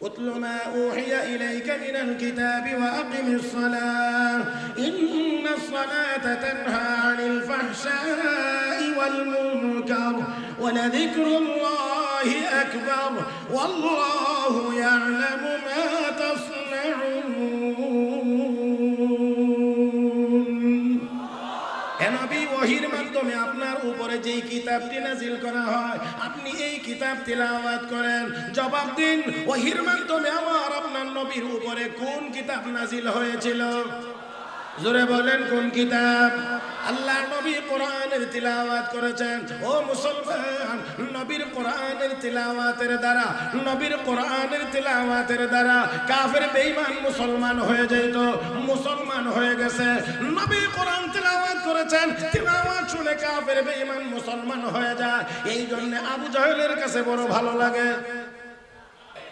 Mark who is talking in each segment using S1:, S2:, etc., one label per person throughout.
S1: اتل ما أوحي إليك من الكتاب وأقم الصلاة إن الصلاة تنهى عن الفحشاء والمنكر ولذكر الله أكبر والله يعلم ما تصنعون ওহীর মাধ্যমে আপনার উপরে যেই কিতাবটি নাজিল করা হয় আপনি এই কিতাব তিলাওয়াত করেন। জবাব দিন, ওহীর মাধ্যমে আমার আপনার নবীর উপরে কোন কিতাব নাজিল হয়েছিল? জোরে বলেন, কোন কিতাব? আল্লাহ নবী কোরআনের তিলাওয়াত করেছেন। ও মুসলমান, নবীর কোরআনের তিলাওয়াতের দ্বারা, নবীর কোরআনের তিলাওয়াতের দ্বারা কাফের বেঈমান মুসলমান হয়ে যেত, মুসলমান হয়ে গেছে। নবী কোরআন তিলাওয়াত করেছেন, তিলাওয়াত শুনে কাফের বেঈমান মুসলমান হয়ে যায়। এই জন্য আবু জাহেলের কাছে বড় ভালো লাগে।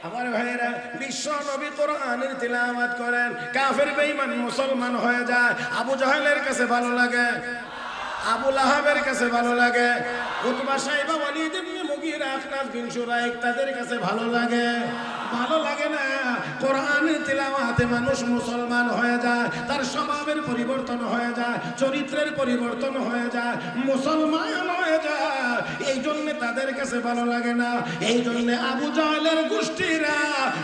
S1: আমার ভাইয়েরা, বিশ্ব নবী কোরআনের তিলাওয়াত করেন, কাফের বেঈমান মুসলমান হয়ে যায়। আবু জাহেলের কাছে ভালো লাগে, আবু লাহাবের কাছে ভালো লাগে, উতবা সাইবা ওয়ালিদ ইবনে মুগীরা আখনাস বিন শুরাইক তাদের কাছে ভালো লাগে? ভালো লাগে না। কোরআনের তিলাওয়াতে মানুষ মুসলমান হয়ে যায়, তার স্বভাবের পরিবর্তন হয়ে যায়, চরিত্রের পরিবর্তন হয়ে যায়, মুসলমান হয়ে যায়। এই জন্য তাদের কাছে ভালো লাগে না। এই জন্য আবু জাহেলের গোষ্ঠীরা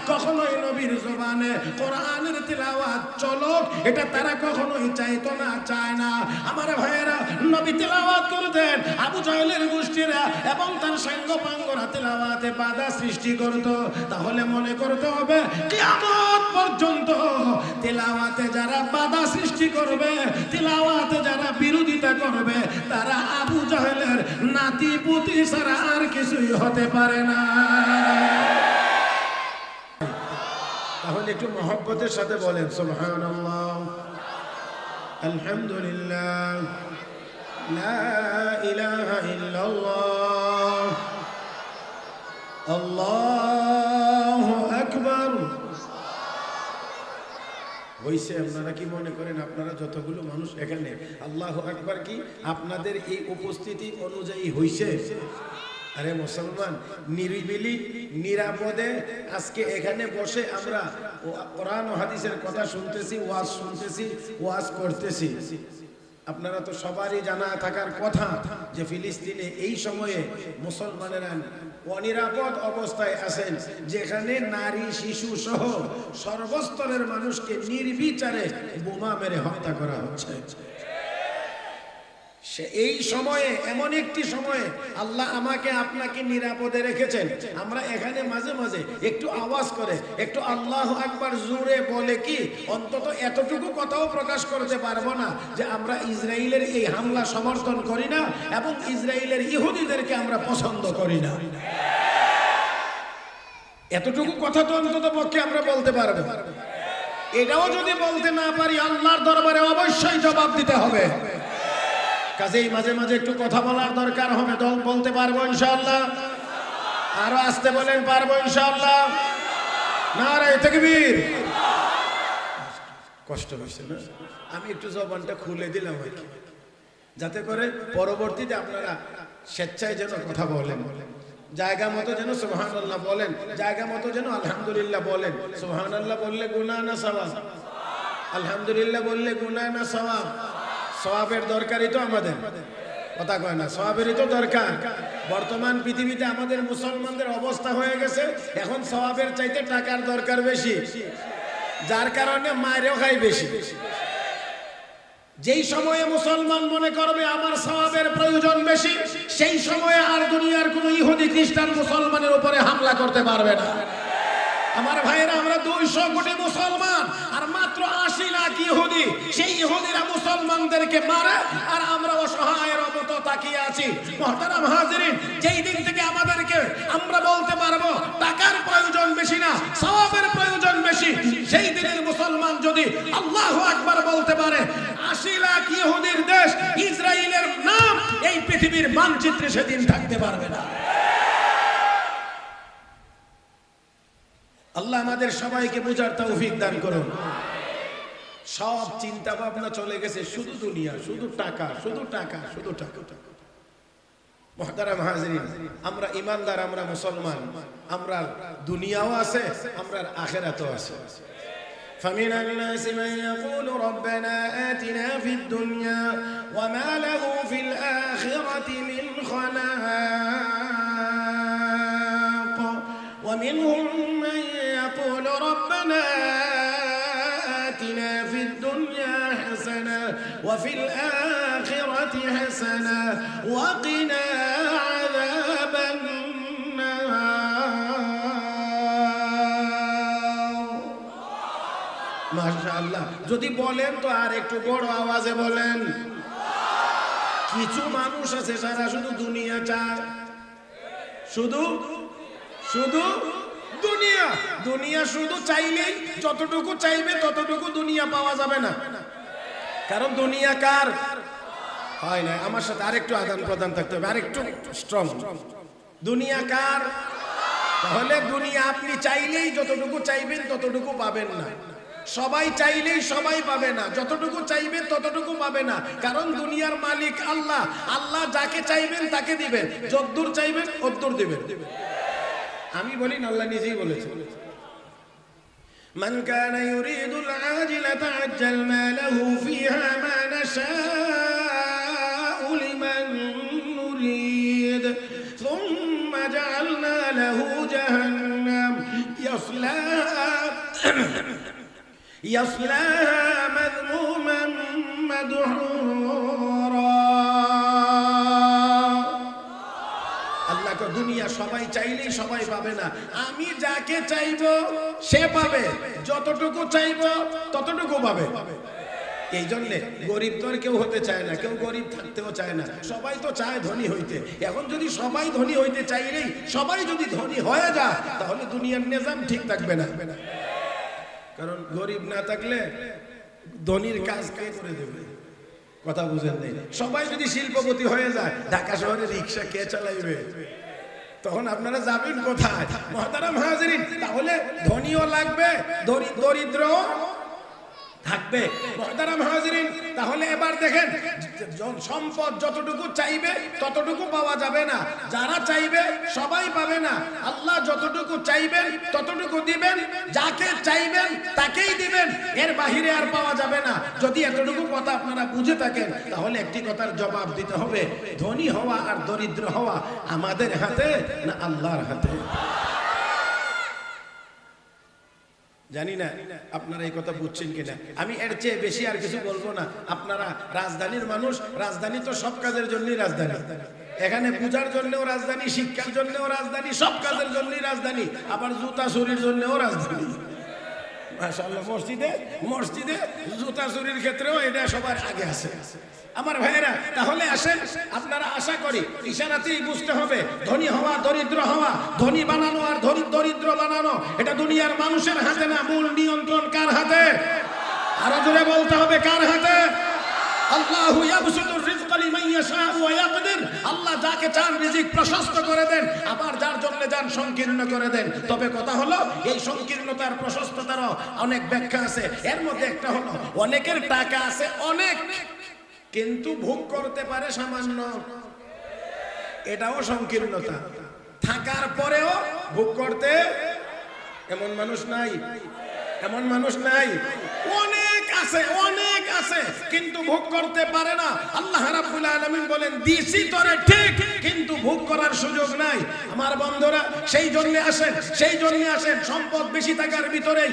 S1: কখনোই নবীর জবানে কোরআনের তিলাওয়াত চলুক এটা তারা কখনোই চাইতো না, চায় না। আমার ভাইয়েরা, নবী তিলাওয়াত করতেন, আবু জাহেলের গোষ্ঠীরা এবং তার সৈন্যবাঙ্গরা তিলাওয়াতে বাধা সৃষ্টি করত। তাহলে মনে করতে হবে কিয়ামত পর্যন্ত তিলাওয়াতে যারা বাধা সৃষ্টি করবে, তিলাওয়াতে যারা বিরোধিতা করবে, তারা আবু জাহেলের নাতি পুতি ছাড়া আর কিছুই হতে পারে না। তাহলে একটু মহব্বতের সাথে বলেন সুবহানাল্লাহ, আলহামদুলিল্লাহ, লা ইলাহা ইল্লাল্লাহ, আল্লাহু আকবার। হইছে? আপনারা কি মনে করেন আপনারা যতগুলো মানুষ এখানে আল্লাহু আকবার কি আপনাদের এই উপস্থিতি অনুযায়ী হইছে? আরে মুসলমান, নিরিবিলি নিরাপদে আজকে এখানে বসে আমরা কোরআন ও হাদিসের কথা শুনতেছি, ওয়াজ শুনতেছি, ওয়াজ করতেছি। আপনারা তো সবারই জানা থাকার কথা যে ফিলিস্তিনে এই সময়ে মুসলমানেরা অনিরাপদ অবস্থায় আছেন, যেখানে নারী শিশু সহ সর্বস্তরের মানুষকে নির্বিচারে বোমা মেরে হত্যা করা হচ্ছে। এই সময়ে, এমন একটি সময়ে আল্লাহ আমাকে আপনাকে নিরাপদে রেখেছেন। আমরা এখানে মাঝে মাঝে একটু আওয়াজ করে, একটু আল্লাহু আকবার জোরে বলে কি অন্তত এতটুকু কথাও প্রকাশ করতে পারবো না যে আমরা ইসরায়েলের এই হামলা সমর্থন করি না এবং ইসরায়েলের ইহুদিদেরকে আমরা পছন্দ করি না। এতটুকু কথা তো অন্তত পক্ষে আমরা বলতে পারবো। এটাও যদি বলতে না পারি, আল্লাহর দরবারে অবশ্যই জবাব দিতে হবে। কাজেই মাঝে মাঝে একটু কথা বলার দরকার হবে। দল বলতে পারবো ইনশাআল্লাহ? আরো আসতে বলেন, পারবো ইনশাআল্লাহ? নারে তাকবীর। কষ্ট হচ্ছে না? আমি একটু জবানটা খুলে দিলাম আর কি, যাতে করে পরবর্তীতে আপনারা স্বেচ্ছায় যেন কথা বলেন, জায়গা মতো যেন সুবহানাল্লাহ বলেন, জায়গা মতো যেন আলহামদুলিল্লাহ বলেন। সুবহানাল্লাহ বললে গুনাহ না সওয়াব? আলহামদুলিল্লাহ বললে গুনাহ না সওয়াব? সওয়াবের দরকারই তো আমাদের, কথা কয় না? সওয়াবেরই তো দরকার। বর্তমান পৃথিবীতে আমাদের মুসলমানদের অবস্থা হয়ে গেছে, এখন সওয়াবের চাইতে টাকার দরকার বেশি, যার কারণে মায়েরও খাই বেশি। যেই সময়ে মুসলমান মনে করবে আমার সওয়াবের প্রয়োজন বেশি, সেই সময়ে আর দুনিয়ার কোন ইহুদি খ্রিস্টান মুসলমানের উপরে হামলা করতে পারবে না। আমার ভাইয়েরা, আমরা 200 কোটি মুসলমান আর মাত্র 80 লাখ ইহুদি। সেই ইহুদিরা মুসলমানদেরকে মারে আর আমরা অসহায়ের মতো তাকিয়ে আছি। মুহতারাম হাজিরিন, যেই দিন থেকে আমাদেরকে আমরা বলতে পারবো টাকার প্রয়োজন বেশি না, সওয়াবের প্রয়োজন বেশি, সেই দিনের মুসলমান যদি আল্লাহু আকবার বলতে পারে, 80 লাখ ইহুদির দেশ ইসরায়েলের নাম এই পৃথিবীর মানচিত্রে সেদিন থাকতে পারবে না। আল্লাহ আমাদের সবাইকে বুঝার তৌফিক দান করুন। সব চিন্তা ভাবনা চলে গেছে শুধু দুনিয়া, শুধু টাকা, শুধু টাকা, শুধু টাকা। মুহতারাম হাজিরিন, আমরা ইমানদার, আমরা মুসলমান, আমরা দুনিয়াও আছে, আমরা আখিরাতও আছে। فمن الناس من يقول ربنا آتنا في الدنيا وما له في الآخرة من خلاق ومنهم من يقول ربنا آتنا في الدنيا حسنة وفي الآخرة حسنة وقنا عذاب মাশাআল্লাহ। যদি বলেন তো আর একটু বড় আওয়াজে বলেন। কিছু মানুষ আছে যারা শুধু দুনিয়া চায়, শুধু শুধু দুনিয়া দুনিয়া শুধু চাইলেই যতটুকু চাইবে ততটুকু দুনিয়া পাওয়া যাবে না, কারণ দুনিয়া কার হয় না। আমার সাথে আরেকটু আদান প্রদান থাকতে হবে, আরেকটু স্ট্রং। দুনিয়া কার? তাহলে দুনিয়া আপনি চাইলেই যতটুকু চাইবেন ততটুকু পাবেন না, সবাই চাইলেই সবাই পাবে না, যতটুকু চাইবেন ততটুকু পাবে না, কারণ দুনিয়ার মালিক আল্লাহ। আল্লাহ যাকে চাইবেন তাকে দিবেন, যদ্দূর চাইবেন অদ্দূর দিবেন। আমি বলি না, আল্লাহ নিজেই বলেছেন, মান কানা ইউরিদুল আজিলাতা আজ্জালনা লাহু ফিহা মা নাশাউ লিমান নুরিদ সুম্মা জাআলনা লাহু জাহান্নাম ইয়াসলাহা মাযমুমান মাদহুরা। আল্লাহ কো দুনিয়া সবাই চাইলেই সবাই পাবে না, আমি যাকে চাইবো সে পাবে, যতটুকু চাইবো ততটুকু পাবে। এই জন্যে গরিব তো আর কেউ হতে চায় না, কেউ গরিব থাকতেও চায় না, সবাই তো চায় ধনী হইতে। এখন যদি সবাই ধনী হইতে চাইলেই সবাই যদি ধনী হয়ে যায়, তাহলে দুনিয়ার নিজাম ঠিক থাকবে না, কারণ গরিব না থাকলে ধনীর কাজ কে করে দেবে? কথা বুঝেন নাই? সবাই যদি শিল্পপতি হয়ে যায়, ঢাকা শহরে রিক্সা কে চালাইবে? তখন আপনারা যাবেন কোথায়? মুহতারাম হাজিরিন, তাহলে ধনীও লাগবে, দরিদ্র থাকবে। মুহতারাম হাজিরিন, তাহলে এবার দেখেন, সম্পদ যতটুকু চাইবে ততটুকু পাওয়া যাবে না, যারা চাইবে সবাই পাবে না। আল্লাহ যতটুকু চাইবেন ততটুকু দিবেন, যাকে চাইবেন তাকেই দিবেন, এর বাহিরে আর পাওয়া যাবে না। যদি এতটুকু কথা আপনারা বুঝে থাকেন, তাহলে একটি কথার জবাব দিতে হবে, ধনী হওয়া আর দরিদ্র হওয়া আমাদের হাতে না আল্লাহর হাতে? জানি না আপনারা এই কথা বুঝছেন কিনা। আমি এর চেয়ে বেশি আর কিছু বলবো না। আপনারা রাজধানীর মানুষ, রাজধানী তো সব কাজের জন্যই রাজধানী। এখানে পূজার জন্যও রাজধানী, শিক্ষার জন্যও রাজধানী, সব কাজের জন্যই রাজধানী, আবার জুতা চুরির জন্যও রাজধানী। মাশাআল্লাহ, মসজিদে জুতা চুরির ক্ষেত্রেও এটা সবার আগে আছে। আমার ভাইয়েরা, তাহলে আসেন, আপনারা আশা করি ইশারাতেই বুঝতে হবে, ধনী হওয়া দরিদ্র হওয়া, ধনী বানানো আর দরিদ্র বানানো এটা দুনিয়ার মানুষের হাতে না, মূল নিয়ন্ত্রণ কার হাতে? আরো জোরে বলতে হবে, কার হাতে? আল্লাহু ইয়াবসুতুর রিজকা লিমান ইয়াশাউ ওয়া ইয়াকদির। আল্লাহ যাকে চান রিজিক প্রশস্ত করে দেন, আবার যার জন্য যান সংকীর্ণ করে দেন। তবে কথা হলো, এই সংকীর্ণতার প্রশস্ততার অনেক ব্যাখ্যা আছে। এর মধ্যে একটা হলো, অনেকের টাকা আছে অনেক, কিন্তু ভোগ করতে পারে সামান্য, এটাও সংকীর্ণতা। থাকার পরেও ভোগ করতে, এমন মানুষ নাই, এমন মানুষ নাই, অনেক আছে কিন্তু ভোগ করতে পারে না। আল্লাহ রাব্বুল আলামিন বলেন, দিছি তোরে ঠিক, কিন্তু ভোগ করার সুযোগ নাই। আমার বন্ধুরা, সেই জন্য আসেন, সম্পদ বেশি থাকার ভিতরেই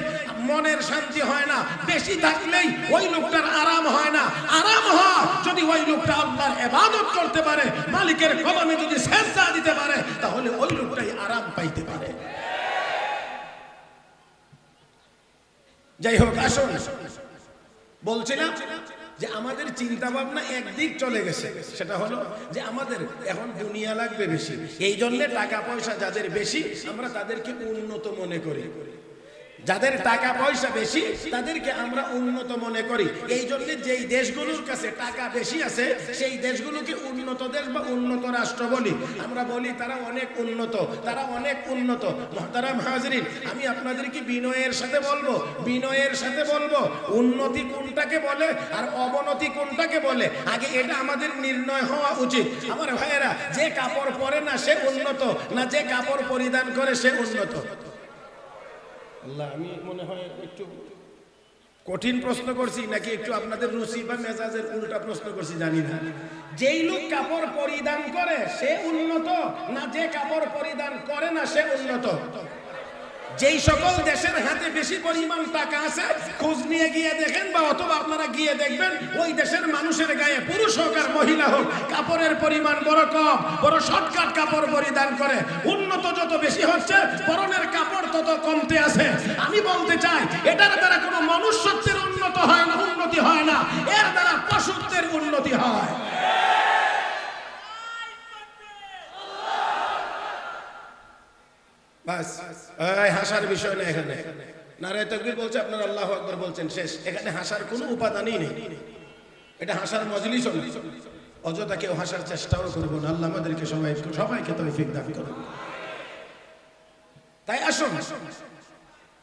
S1: মনের শান্তি হয় না, বেশি থাকলেই ওই লোকটার আরাম হয় না। আরাম হয় যদি ওই লোকটা আল্লাহর ইবাদত করতে পারে, মালিকের কদমে যদি সিজদা দিতে পারে, তাহলে ওই লোকটাই আরাম পাইতে পারে। যাই হোক, আসুন, বলছিলাম যে আমাদের চিন্তা ভাবনা একদিক চলে গেছে, সেটা হলো যে আমাদের এখন দুনিয়া লাগবে বেশি, এই জন্য টাকা পয়সা যাদের বেশি আমরা তাদেরকে উন্নত মনে করি। যাদের টাকা পয়সা বেশি তাদেরকে আমরা উন্নত মনে করি। এই জন্য যেই দেশগুলোর কাছে টাকা বেশি আছে সেই দেশগুলোকে উন্নত দেশ বা উন্নত রাষ্ট্র বলি। আমরা বলি তারা অনেক উন্নত, তারা অনেক উন্নত। মুহতারাম হাজরিন, আমি আপনাদেরকে বিনয়ের সাথে বলবো উন্নতি কোনটাকে বলে আর অবনতি কোনটাকে বলে আগে এটা আমাদের নির্ণয় হওয়া উচিত। আমার ভাইয়েরা, যে কাপড় পরে না সে উন্নত, না যে কাপড় পরিধান করে সে উন্নত? আল্লাহ, আমি মনে হয় একটু কঠিন প্রশ্ন করছি নাকি একটু আপনাদের রুচি বা মেজাজের উল্টা প্রশ্ন করছি জানি না। যেই লোক কাপড় পরিধান করে সে উন্নত, না যে কাপড় পরিধান করে না সে উন্নত? যেই সকল দেশের হাতে বেশি পরিমাণ টাকা আছে খোঁজ নিয়ে গিয়ে দেখেন, বা অথবা আপনারা গিয়ে দেখবেন ওই দেশের মানুষের গায়ে, পুরুষ হোক আর মহিলা হোক, কাপড়ের পরিমাণ বড় কম, বড় শর্টকাট কাপড় পরিধান করে। উন্নত যত বেশি হচ্ছে পরনের কাপড় তত কমতে আছে। আমি বলতে চাই এটার দ্বারা কোনো মনুষ্যত্বের উন্নতি হয় না, এর দ্বারা পশুত্বের উন্নতি হয়। বাস, হাসার বিষয় না এখানে। নারায়ে তাকবীর বলছে, আপনারা আল্লাহু আকবার বলছেন, শেষ। এখানে হাসার কোনো উপাদানই নেই। এটা হাসার মজলিসও না। অযথা কেউ হাসার চেষ্টাও করব না। আল্লাহ আমাদেরকে সবাইকে তৌফিক দান করুন। তাই আসুন,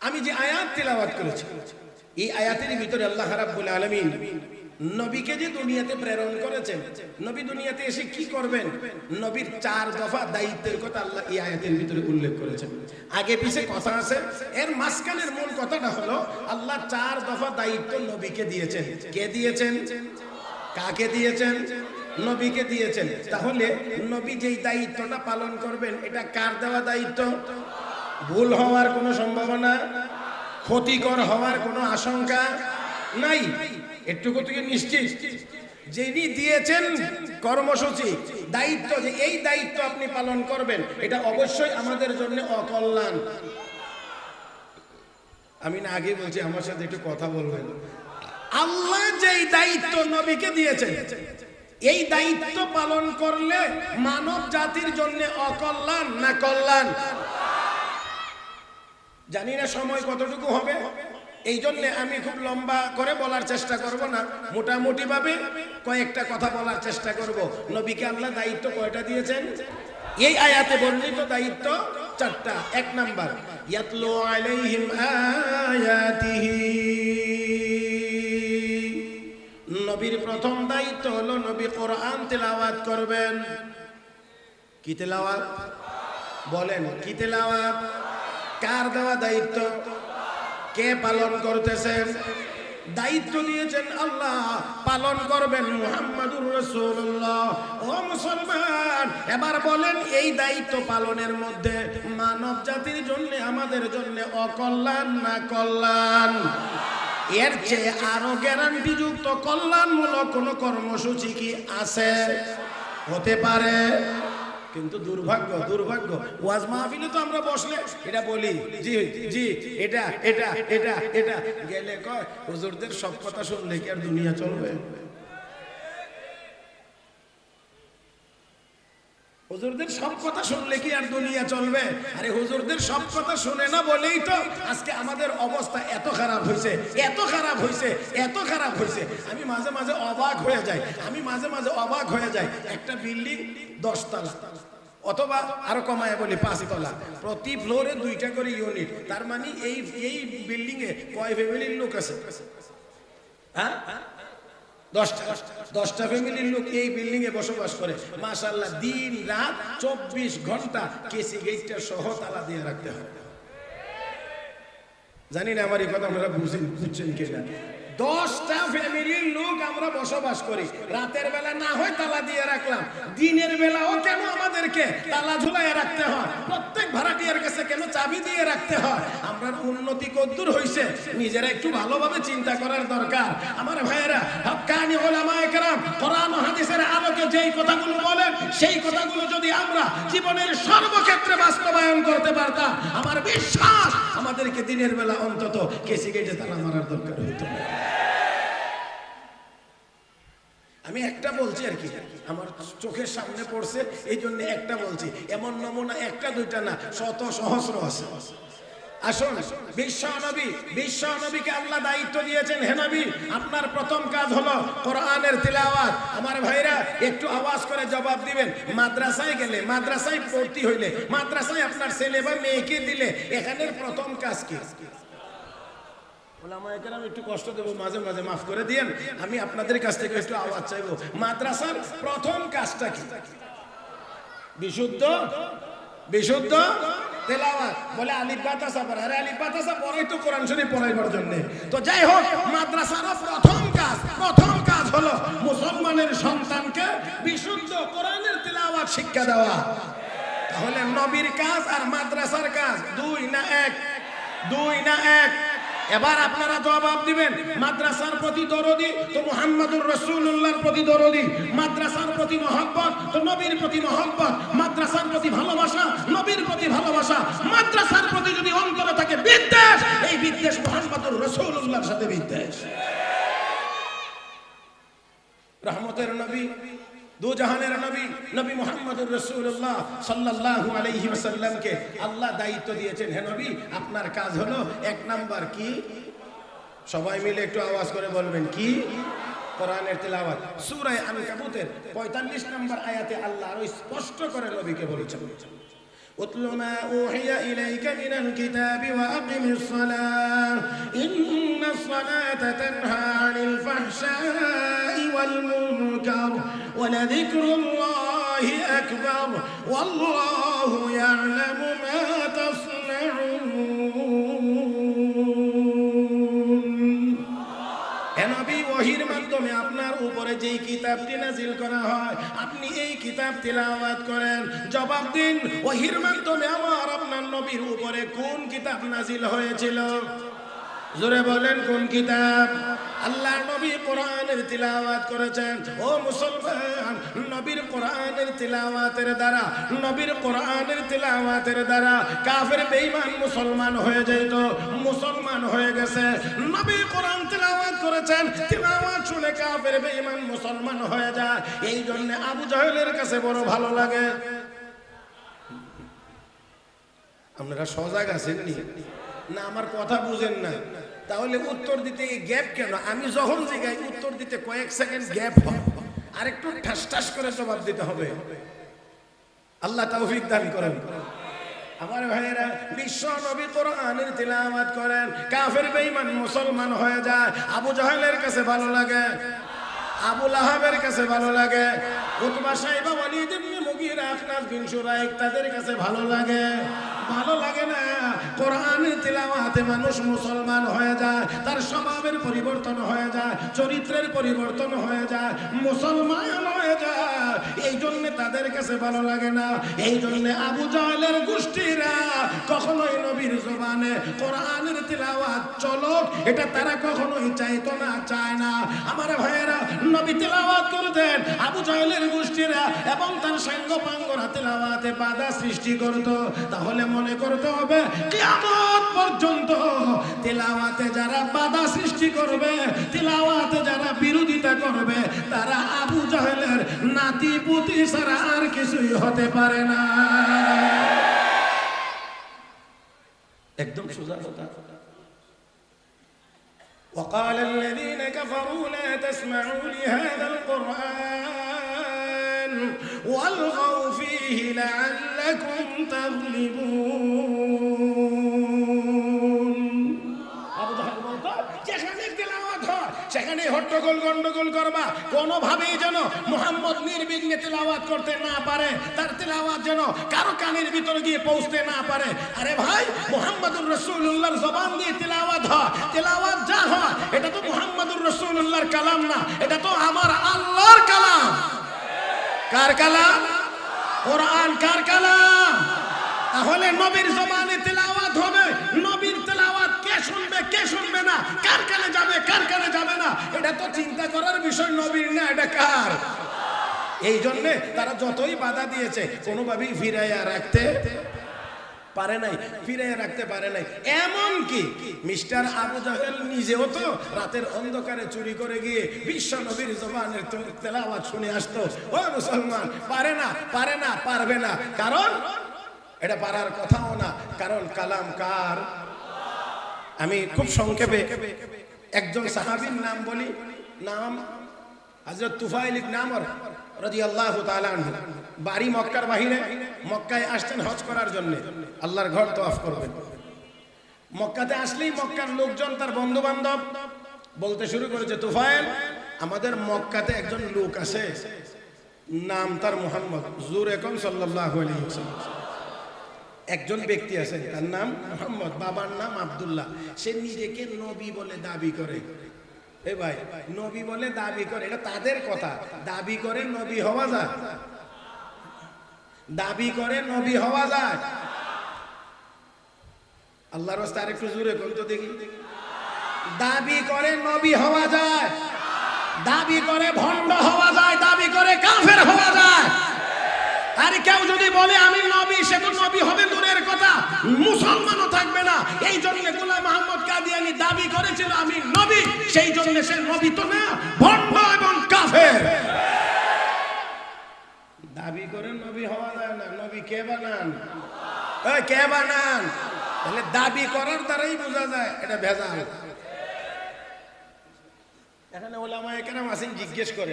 S1: আমি যে আয়াত তিলাওয়াত করেছি এই আয়াতের ভিতরে আল্লাহ রাব্বুল আলামিন নবীকে যে দুনিয়াতে প্রেরণ করেছেন, নবী দুনিয়াতে এসে কি করবেন, নবীর 4 দফা দায়িত্বের কথা আল্লাহ এই আয়াতের ভিতরে উল্লেখ করেছেন। আগে পিছে কথা আছে, এর মাঝখানের মূল কথাটা হলো আল্লাহ 4 দফা দায়িত্ব নবীকে দিয়েছেন। কে দিয়েছেন? কাকে দিয়েছেন? নবীকে দিয়েছেন। তাহলে নবী যেই দায়িত্বটা পালন করবেন এটা কার দেওয়া দায়িত্ব? ভুল হওয়ার কোনো সম্ভাবনা, ক্ষতিকর হওয়ার কোনো আশঙ্কা নাই। এটুকু থেকে নিশ্চিত যিনি দিয়েছেন কর্মসূচি, দায়িত্ব, যে এই দায়িত্ব আপনি পালন করবেন, এটা অবশ্যই আমাদের জন্য অকল্যাণ। আমি না আগে বলছি, আমার সাথে একটু কথা বলবেন। আল্লাহ যেই দায়িত্ব নবীকে দিয়েছেন, এই দায়িত্ব পালন করলে মানব জাতির জন্য অকল্যাণ না কল্যাণ? জানি না সময় কতটুকু হবে, এই জন্য আমি খুব লম্বা করে বলার চেষ্টা করব না, মোটামুটি ভাবে কয়েকটা কথা বলার চেষ্টা করব। নবীকে আল্লাহ দায়িত্ব কয়টা দিয়েছেন? এই আয়াতে বর্ণিত দায়িত্ব 4টা। 1 নাম্বার, ইয়াতলু আলাইহিম আয়াতিহি। নবীর প্রথম দায়িত্ব হলো নবী কোরআন তেলাওয়াত করবেন। কি তেলাওয়াত? বলেন, কি তেলাওয়াত? কার দেওয়া দায়িত্ব? কে পালন করতেছেন? দায়িত্ব দিয়েছেন আল্লাহ, পালন করবেন মুহাম্মাদুর রাসূলুল্লাহ। ও মুসলমান, এবার বলেন এই দায়িত্ব পালনের মধ্যে মানব জাতির জন্য, আমাদের জন্য অকল্যাণ না কল্যাণ? এর চেয়ে আরো গ্যারান্টিযুক্ত কল্যাণমূলক কোন কর্মসূচি কি আছে? হতে পারে। কিন্তু দুর্ভাগ্য ওয়াজ মাহফিলে তো আমরা বসলে এটা বলি, জি জি এটা এটা এটা এটা, গেলে কয় হুজুরদের সব কথা শুনলে কি আর দুনিয়া চলবে? হুজুরদের সব কথা শুনলে কি আর দুনিয়া চলবে? আরে হুজুরদের সব কথা শুনে না বলেই তো আজকে আমাদের অবস্থা এত খারাপ হয়েছে, এত খারাপ হয়েছে, এত খারাপ হয়েছে। আমি মাঝে মাঝে অবাক হয়ে যাই। একটা বিল্ডিং 10 তলা, অথবা আরো কমায় বলি 5 তলা, প্রতি ফ্লোরে 2টা করে ইউনিট। তার মানে এই বিল্ডিং এ কয় ফ্যামিলির লোক আছে? হ্যাঁ, 10টা ফ্যামিলির লোক এই বিল্ডিং এ বসবাস করে। মাশাআল্লাহ, দিন রাত 24 ঘন্টা কেসি গেটটা সহ তালা দিয়ে রাখতে হয়। জানি না আমার এই কথা আপনারা বুঝছেন কিনা। 10টা ফ্যামিলির লোক আমরা বসবাস করি। রাতের বেলা না হয় তালা দিয়ে রাখলাম, দিনের বেলাও কেন আমাদেরকে তালা ঝুলাইয়া রাখতে হয়? প্রত্যেক ভাড়াটিয়ার কাছে কেন চাবি দিয়ে রাখতে হয়? আমরা উন্নতি কদ্দূর হইছে নিজেরা একটু ভালোভাবে চিন্তা করার দরকার। আমার ভাইয়েরা, হক্কানি উলামায়ে কেরাম কোরআন ও হাদিসের আলোকে যেই কথাগুলো বলেন, সেই কথাগুলো যদি আমরা জীবনের সর্বক্ষেত্রে বাস্তবায়ন করতে পারতাম, আমার বিশ্বাস আমাদেরকে দিনের বেলা অন্তত কেসি গেটে তালা মারার দরকার হইতো না। আমি একটা বলছি আর কি, আমার চোখের সামনে পড়ছে এই জন্য একটা বলছি। এমন নমুনা একটা দুইটা না, শত সহস্র আছে। আসুন, বিশ্ব নবীকে আল্লাহ দায়িত্ব দিয়েছেন, হে নবী আপনার প্রথম কাজ হলো কোরআনের তিলাওয়াত। আমার ভাইরা একটু আওয়াজ করে জবাব দিবেন। মাদ্রাসায় গেলে, মাদ্রাসায় ভর্তি হইলে, মাদ্রাসায় আপনার ছেলে বা মেয়েকে দিলে এখানের প্রথম কাজ কি? একটু কষ্ট দেবো, মাঝে মাঝে মাফ করে দিয়েন, আমি আপনাদের কাছ থেকে একটু আওয়াজ চাইবো। মাদ্রাসার প্রথম কাজটা কি? বিশুদ্ধ তেলাওয়াত। বলে আলিফ বা তাসা পড়া। আরে আলিফ বা তাসা পড়াই তো কোরআন শরীফ পড়াইবার জন্য। তো যাই হোক, মাদ্রাসার প্রথম কাজ হলো মুসলমানের সন্তানকে বিশুদ্ধ কোরআনের তেলাওয়াত শিক্ষা দেওয়া। তাহলে নবীর কাজ আর মাদ্রাসার কাজ দুই না এক? এবার আপনারা জবাব দিবেন। মাদ্রাসার প্রতি দরদি তো মুহাম্মদুর রাসূলুল্লাহর প্রতি দরদি, মাদ্রাসার প্রতি মহব্বত তো নবীর প্রতি মহব্বত, মাদ্রাসার প্রতি ভালোবাসা নবীর প্রতি ভালোবাসা। মাদ্রাসার প্রতি যদি অন্তরে থাকে বিদ্বেষ, এই বিদ্বেষ মুহাম্মদুর রাসূলুল্লাহর সাথে বিদ্বেষ। রহমতের নবী, দু জাহানের নবী মুহাম্মদুর রাসূলুল্লাহ সাল্লাল্লাহু আলাইহি ওয়াসাল্লামকে আল্লাহ দায়িত্ব দিয়েছেন, হে নবী আপনার কাজ হলো এক নাম্বার কি? সবাই মিলে একটু আওয়াজ করে বলবেন কি? কোরআনের তিলাওয়াত। সূরা আনকাবুতের 45 নম্বর আয়াতে আল্লাহ আরো স্পষ্ট করে নবীকে বলেছেন, উতলু মা উহিয়া ইলাইকা মিনাল কিতাবি ওয়া আকিমিস সালাহ ইন্নাস সালাতা তানহা আনিল ফাহশাই ওয়াল মুনকার ওয়া লাযিকরুল্লাহি আকবার ওয়াল্লাহু ইয়া'লামু মা তাসনাউন। হে নবী, ওহীর মাধ্যমে আপনার উপরে যেই কিতাবটি নাজিল করা হয় আপনি এই কিতাব তিলাওয়াত করেন। জবাব দিন, ওহীর মাধ্যমে আমার আপনার নবীর উপরে কোন কিতাব নাজিল হয়েছিল? জোরে বলেন কোন কিতাব? আল্লাহ নবী কোরআনের তিলাওয়াত করেছেন। ও মুসলমান, নবীর কোরআনের তিলাওয়াতের দ্বারা কাফের বেঈমান মুসলমান হয়ে যেত, মুসলমান হয়ে গেছে। নবী কোরআন তিলাওয়াত করেছেন, তিলাওয়াত শুনে কাফের বেঈমান মুসলমান হয়ে যায়। এই জন্য আবু জাহেলের কাছে বড় ভালো লাগে। আপনারা সজাগ আছেন না? আমার কথা বুঝেন না? তাহলে উত্তর দিতে গ্যাপ কেন? আমি যখন জিগাই উত্তর দিতে কয়েক সেকেন্ড গ্যাপ হয়, আর একটু ঠাস ঠাস করে জবাব দিতে হবে। আল্লাহ তৌফিক দান করেন। আমার ভাইয়েরা, বিশ্ব নবী কোরআনের তিলাওয়াত করেন, কাফের বেঈমান মুসলমান হয়ে যায়। আবু জাহেলের কাছে ভালো লাগে, আবু লাহাবের কাছে ভালো লাগে, উতবা সাইবা ওয়ালিদ ইবনে মুগীরা আখনাস বিন শুরাইক তাদের কাছে ভালো লাগে না? কোরআনের তিলাওয়াতে মানুষ মুসলমান হয়ে যায়, তার স্বভাবের পরিবর্তন হয়ে যায়, চরিত্রের পরিবর্তন হয়ে যায়, মুসলমান হয়ে যায়। এই জন্য তাদের কাছে ভালো লাগে না। এই জন্য আবু জাহেলের গোষ্ঠীরা কখনোই নবীর জবানে কোরআনের তিলাওয়াত চলো এটা তারা কখনোই চাইতো না, চায় না। আমার ভাইয়েরা, নবী তিলাওয়াত করতেন, আবু জাহেলের গোষ্ঠীরা এবং তার সাঙ্গপাঙ্গরা তিলাওয়াতে বাধা সৃষ্টি করত। তাহলে মনে করতে হবে কিয়ামত পর্যন্ত তিলাওয়াতে যারা বাধা সৃষ্টি করবে, তিলাওয়াতে যারা বিরোধিতা করবে, তারা আবু জাহেলের নাতি পুতি ছাড়া আর কিছুই হতে পারে না। একদম সোজা কথা। وقال الذين كفروا لا تسمعوا لهذا القرآن والغوا فيه لعلكم تغلبون। সেখানে হট্টগোল গন্ডগোল করবা, কোনোভাবেই যেন মুহাম্মদ নির্বিঘ্নে তেলাওয়াত করতে না পারে, তার তেলাওয়াত যেন কারো কানের ভিতরে গিয়ে পৌঁছতে না পারে। আরে ভাই, মুহাম্মদুর রাসূলুল্লাহর জবান দিয়ে তেলাওয়াত হয়, তেলাওয়াত যা হয় এটা তো মুহাম্মদুর রাসূলুল্লাহর কালাম না, এটা তো আমার আল্লাহর কালাম। কার কালাম? কোরআন কার কালাম? তাহলে নবীর জবানে তেলাওয়াত হবে, নবীর তেলাওয়াত কে শুনবে কে শুনবে না, কার কানে যাবে কার কানে যাবে না, এটা তো চিন্তা করার বিষয় নবীর না, এটা কার? এই জন্য তারা যতই বাধা দিয়েছে কোনোভাবেই ফিরাইয়া রাখতে পারে নাই। এমনকি মিস্টার আবু জাহেল নিজেও তো রাতের অন্ধকারে চুরি করে গিয়ে বিশ্ব নবীর জবানের তেলাওয়াত শুনে আসতো। ও মুসলমান, পারে না, পারবে না, কারণ এটা পারার কথাও না, কারণ কালাম কার? আমি খুব সংক্ষেপে একজন সাহাবীর নাম বলি, নাম হযরত তুফাইল ইবনে আমর রাদিয়াল্লাহু তাআলা আনহু। বাড়ি মক্কার বাহিরে, মক্কায় আসতেন হজ করার জন্য, আল্লাহর ঘর তওয়াফ করবেন। মক্কাতে আসলেই মক্কার লোকজন, তার বন্ধু বান্ধব বলতে শুরু করেছে, তুফাইল, আমাদের মক্কাতে একজন লোক আছে, নাম তার মুহাম্মদ, হুজুর একম সাল্লাল্লাহু আলাইহি ওয়াসাল্লাম। একজন ব্যক্তি আছে, তার নাম মুহাম্মদ, বাবার নাম আব্দুল্লাহ। সে নিজেকে নবী বলে দাবি করে। এ ভাই, নবী বলে দাবি করে, এটা তাদের কথা। দাবি করে নবী হওয়া যায়? দাবি করে নবী হওয়া যায়? আল্লাহর রাস্তায় আরেকটু জোরে কোন তো দেখি। দাবি করে নবী হওয়া যায়? দাবি করে ভণ্ড হওয়া যায়? দাবি করে কাফের হওয়া যায়? আর কেউ যদি বলে আমি নবী, সে তো নবী হবে দূরের কথা, মুসলমানও থাকবে না। এই জন্য গোলাম আহমদ কাদিয়ানী দাবি করেছিল আমি নবী, সেই জন্য সে নবী তো না, ভণ্ড এবং কাফের। দাবি করে নবী হওয়া যায় না। নবী কে বানান? ওই কে বানান? তাহলে দাবি করার দ্বারাই বোঝা যায় এটা ভেজাল। এখানে ওলামায়ে কেরাম আছেন, জিজ্ঞেস করে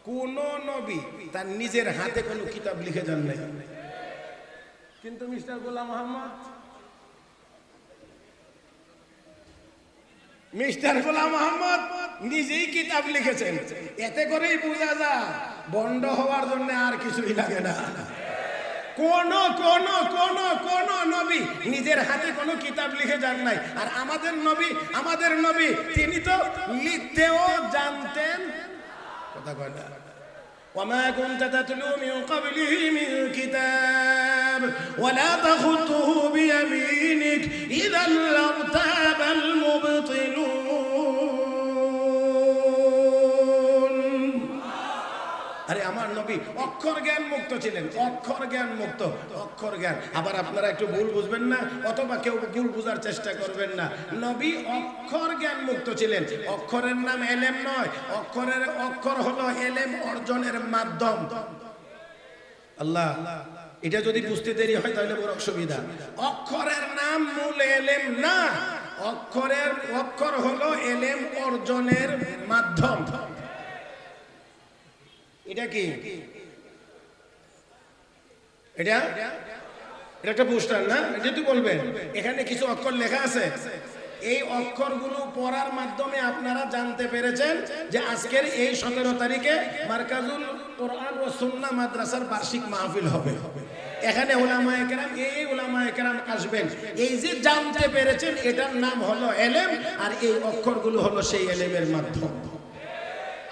S1: কোন নবী তার নিজের হাতে কোনো কিতাব লিখে যান নাই, কিন্তু মিস্টার গোলাম মোহাম্মদ নিজেই কিতাব লিখেছেন। এতে করেই বোঝা যায় বন্ড হওয়ার জন্য আর কিছুই লাগে না। কোন নবী নিজের হাতে কোনো কিতাব লিখে যান নাই। আর আমাদের নবী তিনি তো লিখতেও জানতেন। কথা কয় না? وما كنت تتلو من قبله من كتاب ولا تخطه بيمينك إذا لارتاب المبطلون। আরে আমার নবী অক্ষর জ্ঞান মুক্ত ছিলেন, অক্ষর জ্ঞান মুক্ত, অক্ষর জ্ঞান। আবার আপনারা একটু ভুল বুঝবেন না, অথবা কেউ ভুল বোঝার চেষ্টা করবেন না। নবী অক্ষর জ্ঞান মুক্ত ছিলেন। অক্ষরের নাম এলেম নয়, অক্ষর হলো এলেম অর্জনের মাধ্যম। আল্লাহ, এটা যদি বুঝতে দেরি হয় তাহলে বড় অসুবিধা। অক্ষরের নাম মূল এলেম না, অক্ষর হলো এলেম অর্জনের মাধ্যম। এটা কি? এটা একটা পোস্টার না? যেহেতু বলবেন এখানে কিছু অক্ষর লেখা আছে, এই অক্ষরগুলো পড়ার মাধ্যমে আপনারা জানতে পেরেছেন যে আজকের এই 17 তারিখে মারকাজুল কোরআন ও সুন্নাহ মাদ্রাসার বার্ষিক মাহফিল হবে। এখানে উলামায়ে কেরাম আসবেন। এই যে জানতে পেরেছেন, এটার নাম হলো এলেম, আর এই অক্ষরগুলো হলো সেই এলেমের মাধ্যম।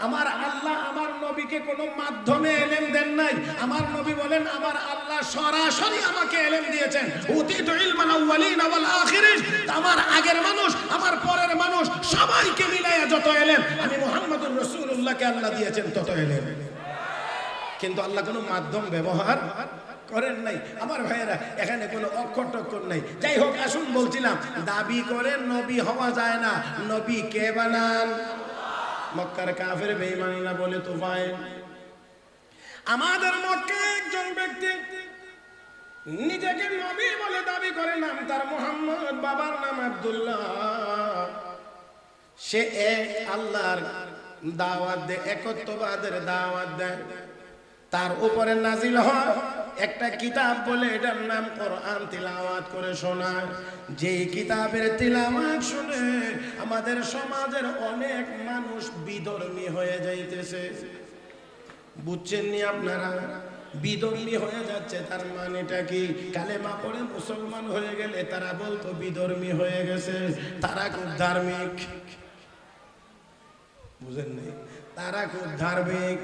S1: আমার আল্লাহ আমার নবীকে কোনো মাধ্যমে এলেম দেন নাই। আমার নবী বলেন আমার আল্লাহ সরাসরি আমাকে এলেম দিয়েছেন। উতিতু ইলমাল আউয়ালিন ওয়াল আখিরিন। আমার আগের মানুষ, আমার পরের মানুষ, সবাইকে মিলায়া যত এলেম আমি মুহাম্মদুর রাসূলুল্লাহকে আল্লাহ দিয়েছেন তত এলেম। কিন্তু আল্লাহ কোনো মাধ্যম ব্যবহার করেন নাই। আমার ভাইয়েরা, এখানে কোনো অক্ষর টক্ষর নাই। যাই হোক, আসুন বলছিলাম, দাবি করে নবী হওয়া যায় না। নবী কে বানান? মক্কার কাফের বেঈমানেরা বলে তুফাইল। আমাদের মক্কায় একজন ব্যক্তি নিজেকে নবী বলে দাবি করে, নাম তার মুহাম্মদ, বাবার নাম আব্দুল্লাহ। সে আল্লাহর দাওয়াত দেয়, একত্ববাদের দাওয়াত দেয়। তার উপরে নাজিল হয় একটা কিতাব, বলে এটার নাম কোরআন, তিলাওয়াত করে শোনায়। যেই কিতাবের তিলাওয়াত শুনে আমাদের সমাজের অনেক মানুষ বিধর্মী হয়ে যাইতেছে। বুঝছেন নি আপনারা? বিধর্মী হয়ে যাচ্ছে, তার মানেটা কি? কালেমা পড়ে মুসলমান হয়ে গেলে তারা বলতো বিধর্মী হয়ে গেছে, তারা খুব ধার্মিক। বুঝেন নি? তারা খুব ধার্মিক।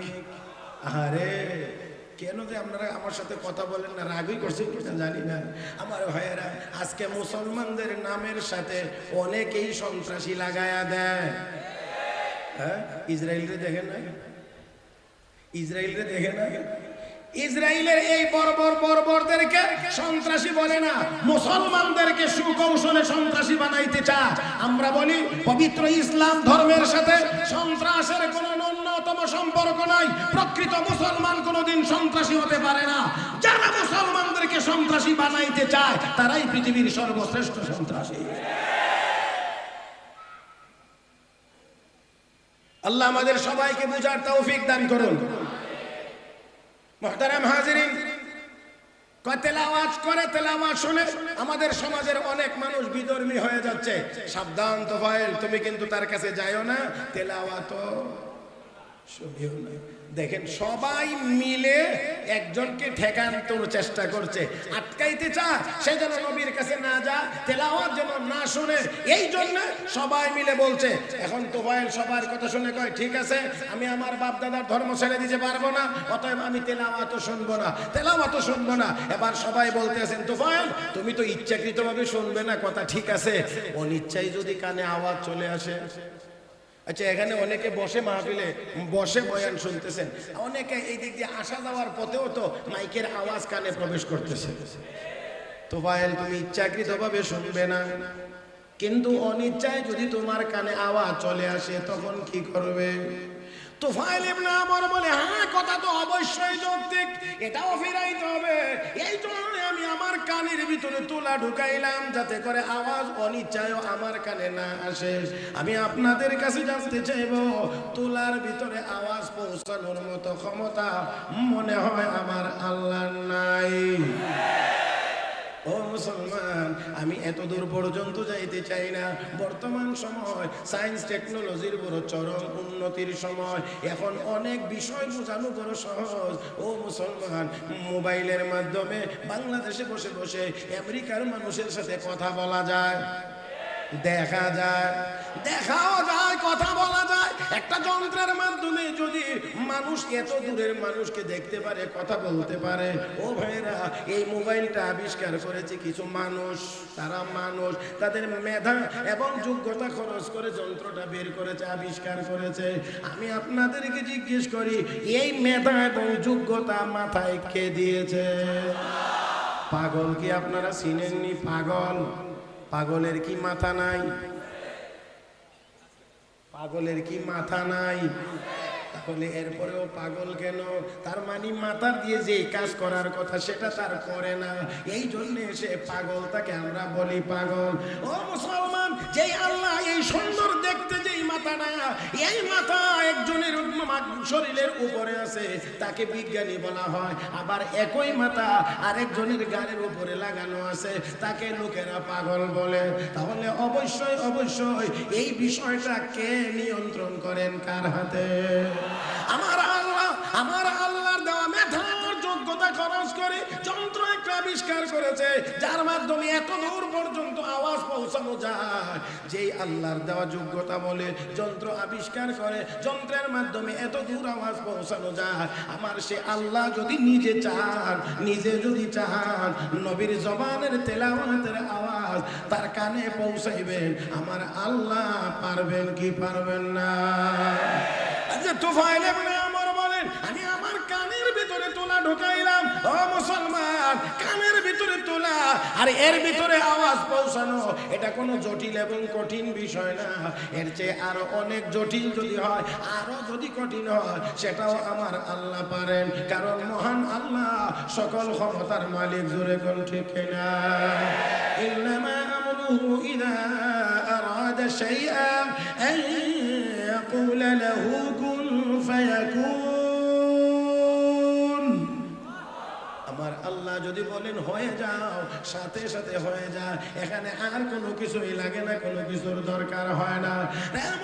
S1: আরে কেন যে আপনারা আমার সাথে কথা বলেন না, রাগই করছেন কিনা জানি না। আমার ভাইয়েরা, আজকে মুসলমানদের নামের সাথে অনেকেই সন্ত্রাসী লাগায়া দেয়। হ্যাঁ, ইসরায়েলরে দেখেন না? ইসরায়েলের এই বর্বরদেরকে সন্ত্রাসী বলে না, মুসলমানদেরকে সুকৌশলে সন্ত্রাসী বানাইতে চায়। আমরা বলি পবিত্র ইসলাম ধর্মের সাথে সন্ত্রাসের কোনো ন্যূনতম ন্যূনতম সম্পর্ক নাই। প্রকৃত মুসলমান কোনোদিন সন্ত্রাসী হতে পারে না। যারা মুসলমানদেরকে সন্ত্রাসী বানাইতে চায় তারাই পৃথিবীর সর্বশ্রেষ্ঠ সন্ত্রাসী। আল্লাহ আমাদের সবাইকে বুঝার তৌফিক দান করুন। মুহতারাম হাজিরিন, তেলাওয়াত করে তেলাওয়াত শুনে আমাদের সমাজের অনেক মানুষ বিধর্মী হয়ে যাচ্ছে। সাবধান তোফায়েল, তুমি কিন্তু তার কাছে যাইও না, তেলাওয়াত শুনিও না। দেখেন সবাই মিলে একজনকে ঠেকানোর চেষ্টা করছে, আটকাইতে চায় সে যেন নবীর কাছে না যায়, তেলাওয়াত যেন না শুনে। এই জন্য সবাই মিলে বলছে। এখন তোফায়েল সবার কথা শুনে কয় ঠিক আছে, আমি আমার বাপ দাদার ধর্ম ছেড়ে দিতে পারবো না, অতএব আমি তেলাওয়াতও শুনবো না, তেলাওয়াতও শুনবো না। এবার সবাই বলতেছেন তোফায়েল তুমি তো ইচ্ছাকৃতভাবে শুনবে না, কথা ঠিক আছে, অনিচ্ছায় যদি কানে আওয়াজ চলে আসে। আচ্ছা, এখানে অনেকে বসে মাহফিলে বসে বয়ান শুনতেছেন, অনেকে এই দিক দিয়ে আসা যাওয়ার পথেও তো মাইকের আওয়াজ কানে প্রবেশ করতেছে। তোফায়েল তুমি ইচ্ছাকৃতভাবে শুনবে না, কিন্তু অনিচ্ছায় যদি তোমার কানে আওয়াজ চলে আসে তখন কি করবে? তোফায়েল ইবনে আমর বলে হ্যাঁ, কথা তো অবশ্যই যৌক্তিক, এটাও ফিরাইতে হবে। এই জন্য আমি আমার কানের ভিতরে তুলা ঢুকাইলাম যাতে করে আওয়াজ অনিচ্ছায় আমার কানে না আসে। আমি আপনাদের কাছে জানতে চাইব, তুলার ভিতরে আওয়াজ পৌঁছানোর মতো ক্ষমতা মনে হয় আমার আল্লাহর নাই? ও মুসলমান, আমি এত দূর পর্যন্ত যাইতে চাই না। বর্তমান সময় সায়েন্স টেকনোলজির বড় চরম উন্নতির সময়, এখন অনেক বিষয় বোঝানো বড় সহজ। ও মুসলমান, মোবাইলের মাধ্যমে বাংলাদেশে বসে বসে আমেরিকার মানুষের সাথে কথা বলা যায়, দেখা যায়, দেখাও যায়, কথা বলা যায়। একটা যন্ত্রের মাধ্যমে যদি মানুষ এত দূরের মানুষকে দেখতে পারে, কথা বলতে পারে। ও ভাইরা, এই মোবাইলটা আবিষ্কার করেছে কিছু মানুষ, তারা মানুষ তাদের মেধা এবং যোগ্যতা খরচ করে যন্ত্রটা বের করেছে, আবিষ্কার করেছে। আমি আপনাদেরকে জিজ্ঞেস করি, এই মেধা এবং যোগ্যতা মাথায় কে দিয়েছে? পাগল কি আপনারা চিনেননি? পাগল, পাগলের কি মাথা নাই? পাগলের কি মাথা নাই? তাহলে এরপরেও পাগল কেন? তার মানে মাথা দিয়ে যে কাজ করার কথা সেটা তার করে না, এই জন্য সে পাগল, তাকে আমরা বলি পাগল। ও মুসলমান, যেই আল্লাহ এই সুন্দর দেখতে যেই মাথাটা, এই মাথা একজনের শরীরের উপরে আছে তাকে বিজ্ঞানী বলা হয়। আবার একই মাথা আরেকজনের গাড়ির উপরে লাগানো আছে, তাকে লোকেরা পাগল বলে। তাহলে অবশ্যই অবশ্যই এই বিষয়টা কে নিয়ন্ত্রণ করেন? কার হাতে? আমার আল্লাহ। আমার আল্লাহর দেওয়া মেধার যোগ্যতা খরচ করে যন্ত্র একটা আবিষ্কার করেছে, যার মাধ্যমে এত দূর পর্যন্ত আওয়াজ পৌঁছানো যায়। যেই আল্লাহর দেওয়া যোগ্যতা বলে যন্ত্র আবিষ্কার করে, যন্ত্রের মাধ্যমে এত দূর আওয়াজ পৌঁছানো যায়। আমার সে আল্লাহ যদি নিজে চান, নিজে যদি চান, নবীর জবানের তেলাওয়াতের আওয়াজ তার কানে পৌঁছাইবেন। আমার আল্লাহ পারবেন কি পারবেন না? তোফায়েল ইবনে আমর বলেন, আমি আমার কানের ভিতরে তোলা ঢুকাইলাম। ও মুসলমান, কানের ভিতরে তোলা আর এর ভিতরে আওয়াজ পৌঁছানো, এটা কোনো জটিল এবং কঠিন বিষয় না। এর চেয়ে আরো অনেক জটিল যদি হয়, আরো যদি কঠিন হয়, সেটাও আমার আল্লাহ পারেন। কারণ মহান আল্লাহ সকল ক্ষমতার মালিক। জোরে কোন ঠিক না? ইন্নামা আমরুহু ইযা আরাদা শাইআন আন ইয়াকুলা লাহু কুন ফায়াকুন। আমার আল্লাহ যদি বলেন হয়ে যাও, সাথে সাথে হয়ে যায়। এখানে আর কোনো কিছুই লাগে না, কোনো কিছুর দরকার হয় না।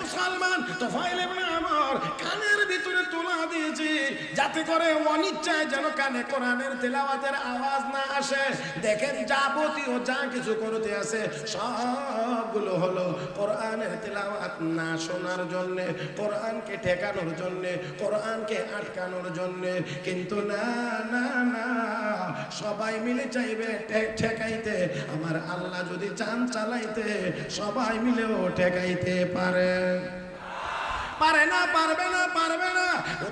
S1: মুসলমান, তোফায়েল ইবনে আমর কানের ভিতরে তোলা দিয়েছে যাতে করে অনিচ্ছায় যেন কানে কোরআনের তেলাওয়াতের আওয়াজ না আসে। দেখেন, যাবতীয় যা কিছু করতে আছে সবগুলো হলো কোরআনের তেলাওয়াত না শোনার জন্য, কোরআনকে ঠেকানোর জন্য, কোরআনকে আটকানোর জন্য। কিন্তু না না না, সবাই মিলে চাইবে ঠেকাইতে। আমার আল্লাহ যদি চান চালাইতে, সবাই মিলেও ঠেকাইতে পারে? পারে না, পারবে না, পারবে না।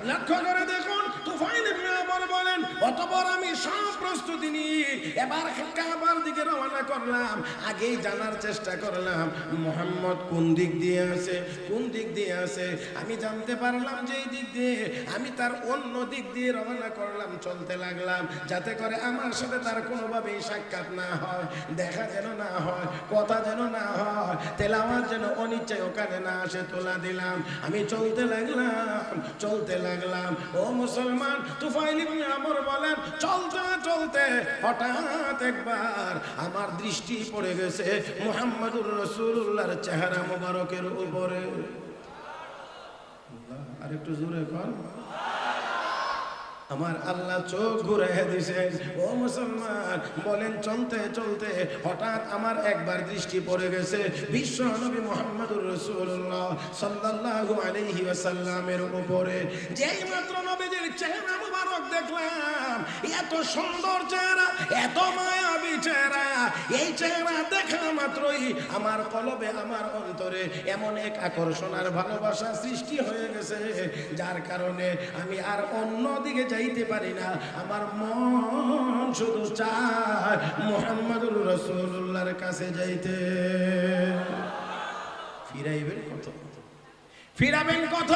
S1: লক্ষ্য করে দেখুন, তুফাইল ইবনে আমর বলেন, অতঃপর আমি সব প্রস্তুতি নিয়ে এবার কাবার দিকে রওনা করলাম। আগেই জানার চেষ্টা করলাম মুহাম্মদ কোন দিক দিয়ে আছে, কোন দিক দিয়ে আছে। আমি জানতে পারলাম যে এই দিক দিয়ে, আমি তার অন্য দিক দিয়ে রওনা করলাম, চলতে লাগলাম, যাতে করে আমার সাথে তার কোনোভাবেই সাক্ষাৎ না হয়, দেখা যেন না হয়, কথা যেন না হয়, তেলাওয়াত যেন অনিচ্ছায় ওখানে না আসে। তোলা দিলাম, আমি চলতে লাগলাম, চলতে লাগলাম। ও মুসলমান, তুফাইল ইবনে আমর বলেন, চলতে চলতে হঠাৎ একবার আমার দৃষ্টি পড়ে গেছে মুহাম্মদুর রাসূলুল্লাহর চেহারা মোবারকের উপরে। আর একটু জোরে কর। আমার আল্লাহ চোখ ঘুরাইয়া দিয়েছেন। ও মুসলমান, বলেন চলতে চলতে হঠাৎ আমার একবার দৃষ্টি পড়ে গেছে বিশ্ব নবী মুহাম্মদুর রাসূলুল্লাহ সাল্লাল্লাহু আলাইহি ওয়াসাল্লামের উপরে। যেই মাত্র নবীজির চেহারা মুবারক দেখলাম, এত সুন্দর চেহারা, এত মায়াবী চেহারা, এই চেহারা দেখা মাত্রই আমার কলবে, আমার অন্তরে এমন এক আকর্ষণ আর ভালোবাসা সৃষ্টি হয়ে গেছে, যার কারণে আমি আর অন্য দিকে যাইতে পারি না। আমার মন শুধু চায় মুহাম্মদুর রাসূলুল্লাহর কাছে যাইতে। ফিরাইবেন কত, ফিরাবেন কত,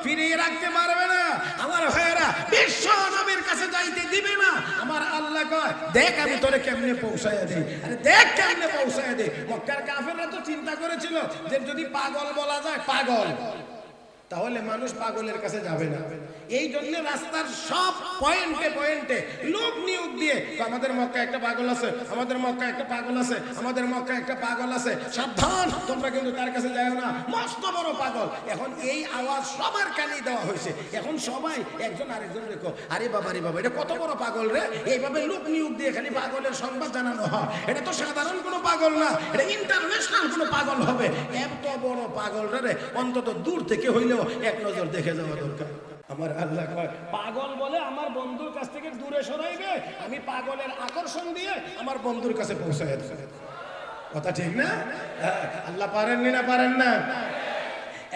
S1: ফিরিয়ে রাখতে পারবে না। আমার ভাইয়েরা, বিশ্ব নবীর কাছে যাইতে দিবে না। আমার আল্লাহ কয়, দেখ আমি তোরে কেমনে পৌঁছায়া দেই। আরে দেখ কেমনে পৌঁছায়া দেই। মক্কার কাফেররা তো চিন্তা করেছিল যে যদি পাগল বলা যায়, পাগল, তাহলে মানুষ পাগলের কাছে যাবে না। এই জন্য রাস্তার সব পয়েন্টে পয়েন্টে লোক নিয়োগ দিয়ে, আমাদের মক্কা একটা পাগল আছে, আমাদের মক্কা একটা পাগল আছে, আমাদের মক্কা একটা পাগল আছে, সাবধান তোমরা কিন্তু তার কাছে যাও না, মস্ত বড় পাগল। এখন এই আওয়াজ সবার কানে দেওয়া হয়েছে। এখন সবাই একজন আরেকজন রেখো, আরে বাবা রে বাবা, এটা কত বড় পাগল রে। এইভাবে লোক নিয়োগ দিয়ে খালি পাগলের সংবাদ জানানো হয়। এটা তো সাধারণ কোনো পাগল না, এটা ইন্টারন্যাশনাল কোনো পাগল হবে। এত বড় পাগল রে অন্তত দূর থেকে হইলেও এক নজর দেখে যাওয়া দরকার। আমার আল্লাহ কয়, পাগল বলে আমার বন্ধুর কাছ থেকে দূরে সরাইবে, আমি পাগলের আকর্ষণ দিয়ে আমার বন্ধুর কাছে পৌঁছায় দেব। কথা ঠিক না? আল্লাহ পারেননি না? পারেন না?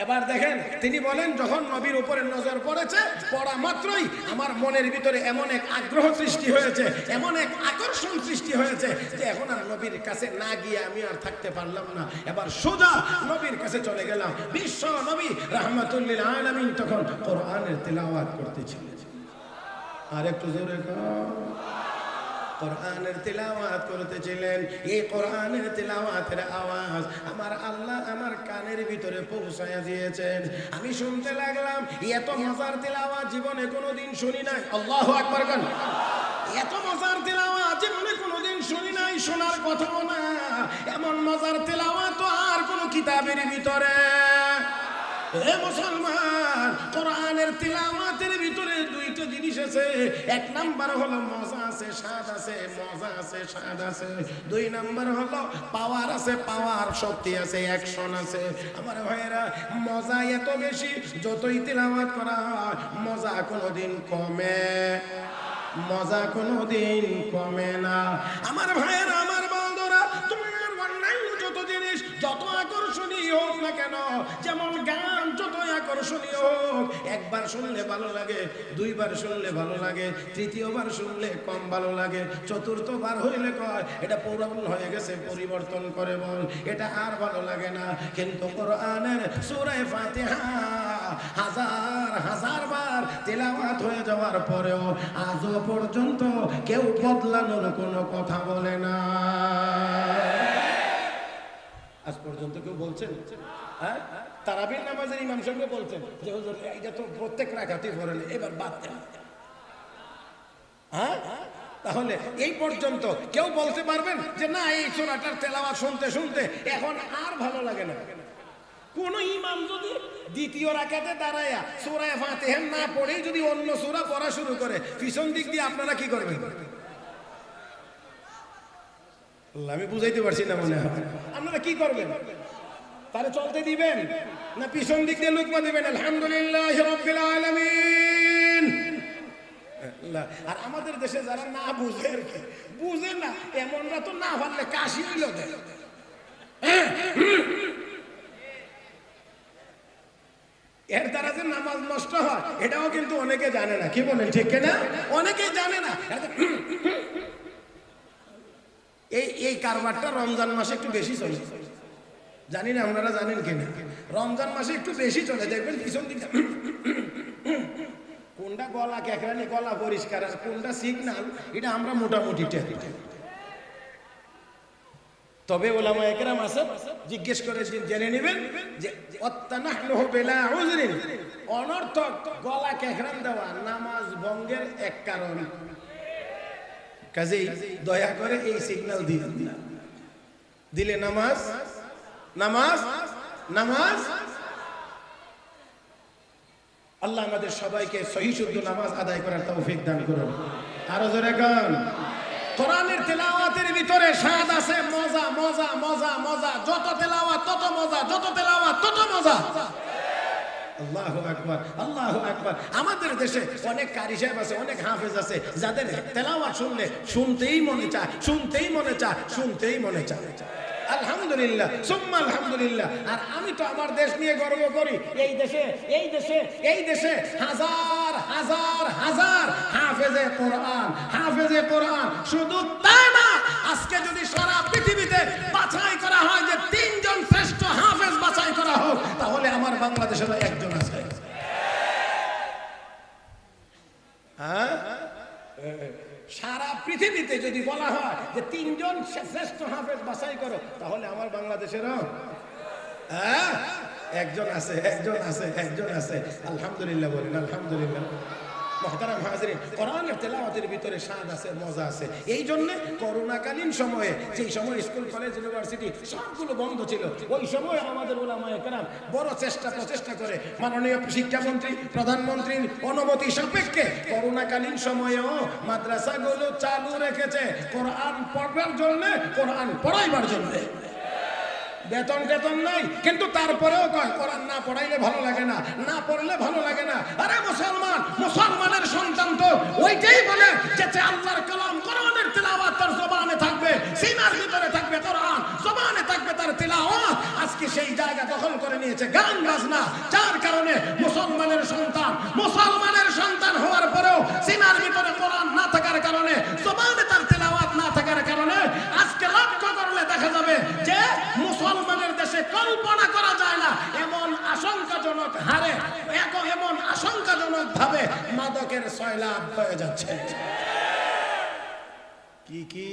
S1: এবার দেখেন, তিনি বলেন, যখন নবীর উপরে নজর পড়েছে, পড়া মাত্রই আমার মনের ভিতরে এমন এক আগ্রহ সৃষ্টি হয়েছে, এমন এক আকর্ষণ সৃষ্টি হয়েছে যে এখন আর নবীর কাছে না গিয়ে আমি আর থাকতে পারলাম না। এবার সোজা নবীর কাছে চলে গেলাম। বিশ্ব নবী রাহমাতুল লিল আলামিন তখন কোরআনের তেলাওয়াত করতেছিলেন। আর একটু জোরে কোরআনের তেলাওয়াত করতেছিলেন। এই কোরআনের তেলাওয়াতের আওয়াজ আমার আল্লাহ আমার কানের ভিতরে পৌঁছায়া দিয়েছেন। আমি শুনতে লাগলাম। এত মজার তেলাওয়াত জীবনে কোনোদিন শুনি নাই। আল্লাহু আকবার গান। এত মজার তেলাওয়াত জীবনে কোনোদিন শুনি নাই, শোনার কথাও না। এমন মজার তেলাওয়াত তো আর কোনো কিতাবের ভিতরে। হে মুসলমান, কোরআনের তিলাওয়াতের ভিতরে দুইটা জিনিস আছে। এক নাম্বার হলো মজা আছে, স্বাদ আছে, মজা আছে, স্বাদ আছে। দুই নাম্বার হলো পাওয়ার আছে, পাওয়ার, শক্তি আছে, অ্যাকশন আছে। আমার ভাইয়েরা, মজা এত বেশি, যতই তিলাওয়াত করা হয় মজা কোনোদিন কমে, মজা কোনোদিন কমে না। আমার ভাইয়েরা, আমার বন্ধুরা, তুমি যত জিনিস যত আকর্ষণীয় হোক না কেন, যেমন গান যতই আকর্ষণীয় হোক, একবার শুনলে ভালো লাগে, দুইবার শুনলে ভালো লাগে, তৃতীয়বার শুনলে কম ভালো লাগে, চতুর্থবার হইলে কয় এটা পুরাতন হয়ে গেছে, পরিবর্তন করে বল, এটা আর ভালো লাগে না। কিন্তু কোরআনের সূরা ফাতিহা হাজার হাজার বার তেলাওয়াত হয়ে যাওয়ার পরেও আজও পর্যন্ত কেউ বদলানোর কোনো কথা বলে না। আজ পর্যন্ত কেউ বলছেন? হ্যাঁ, তারাবির নামাজের ইমাম সাহেবকে বলছেন যে হুজুর এটা তো প্রত্যেক রাকাতেই পড়েন, এবার বাদ দেন। হ্যাঁ, তাহলে এই পর্যন্ত কেউ বলতে পারবেন যে না, এই সূরাটার তেলাওয়াত শুনতে শুনতে এখন আর ভালো লাগে না? কোন ইমাম যদি দ্বিতীয় রাকাতে দাঁড়ায়া সূরা ফাতিহা না পড়েই যদি অন্য সূরা পড়া শুরু করে, পিছন দিক দিয়ে আপনারা কি করবেন? আমি বুঝাইতে পারছি না মনে হয়। আপনারা কি করবেন? তারে চলতে দিবেন না পিছন দিক দিয়ে লুকমা দিবেন আলহামদুলিল্লাহি রাব্বিল আলামিন? আর আমাদের দেশে যারা না বুঝে, আর কি বুঝে না, এমনরা তো না পারলে কাশি হইল দেয়। এর দ্বারা যে নামাজ নষ্ট হয় এটাও কিন্তু অনেকে জানে না, কি বলেন ঠিক কিনা? অনেকেই জানে না। এই কারবারটা রমজান মাসে একটু বেশি চলে, জানি না আপনারা জানেন কিনা। রমজান মাসে একটু বেশি চলে, দেখবেন পিছন দিকে কোনটা গলা কেকড়ানি, গলা পরিষ্কার, আর কোনটা সিগনাল এটা আমরা মোটামুটি টেরি। তবে ওলামা একরাম আছে, জিজ্ঞেস করে জেনে নেবেন যে অত্তানাহলু বিলা উযরিন, অনর্থক গলা কেকড়ান দেওয়া নামাজ ভঙ্গের এক কারণ। কাজেই দয়া করে এই সিগন্যাল দিলে নামাজ নামাজ নামাজ। আল্লাহ আমাদের সবাইকে সহি শুদ্ধ নামাজ আদায় করার তৌফিক দান করুন। আরো জোরে গান। কোরআনের তেলাওয়াতের ভিতরে স্বাদ আছে, মজা মজা মজা মজা, যত তেলাওয়াত তত মজা, যত তেলাওয়াত তত মজা। আল্লাহু আকবার, আল্লাহু আকবার। আমাদের দেশে অনেক কারি সাহেব আছে, অনেক হাফেজ আছে, যাদের তেলাওয়াত শুনলে শুনতেই মনে চায়, শুনতেই মনে চায়, শুনতেই মনে চায়। আলহামদুলিল্লাহ, সুম্মা আলহামদুলিল্লাহ। আর আমি তো আমার দেশ নিয়ে গর্ব করি। এই দেশে হাজার হাজার হাজার হাফেজে কোরআন, হাফেজে কোরআন। শুধু তাই না, আজকে যদি সারা পৃথিবীতে বাছাই করা হয় যে 3 জন শ্রেষ্ঠ হাফেজ বাছাই করা হোক, তাহলে আমার বাংলাদেশের একজন আছে। হ্যাঁ, সারা পৃথিবীতে যদি বলা হয় যে 3 জন শ্রেষ্ঠ হাফেজ বাছাই করো, তাহলে আমার বাংলাদেশেরও একজন আছে, একজন আছে, একজন আছে। আলহামদুলিল্লাহ বলেন, আলহামদুলিল্লাহ। মুহতারাম হাজিরিন, কোরআনের তেলাওয়াতের ভিতরে স্বাদ আছে, মজা আছে। এই জন্য করোনাকালীন সময়ে, যেই সময় স্কুল কলেজ ইউনিভার্সিটি সবগুলো বন্ধ ছিল, ওই সময় আমাদের উলামায়ে কেরাম বড় প্রচেষ্টা করে মাননীয় শিক্ষামন্ত্রী, প্রধানমন্ত্রীর অনুমতি সাপেক্ষে করোনাকালীন সময়েও মাদ্রাসাগুলো চালু রেখেছে কোরআন পড়বার জন্য, কোরআন পড়াইবার জন্য। বেতন টেতন নাই, কিন্তু তারপরেও কয় কোরআন না পড়াইলে ভালো লাগে না, না পড়লে ভালো লাগে না। আরে মুসলমান, মুসলমানের সন্তান তো ওইটাই বলে যে আল্লাহর কালাম, কোরআনের তেলাওয়াত তার জবানে থাকবে, সিনার ভিতরে থাকবে কোরআন, জবানে থাকবে তার তেলাওয়াত। আজকে সেই জায়গা দখল করে নিয়েছে গান বাজনা, যার কারণে মুসলমানের সন্তান হওয়ার পরেও সিনার ভিতরে কোরআন না থাকার কারণে, জবানে তার তেলাওয়াত না থাকার কারণে আজকে লক্ষ্য করলে দেখা যাবে যে মুসলমানের দেশে কল্পনা করা যায় না এমন আশঙ্কাজনক হারে, এমন আশঙ্কাজনক ভাবে মাদকের সয়লাব হয়ে যাচ্ছে। কি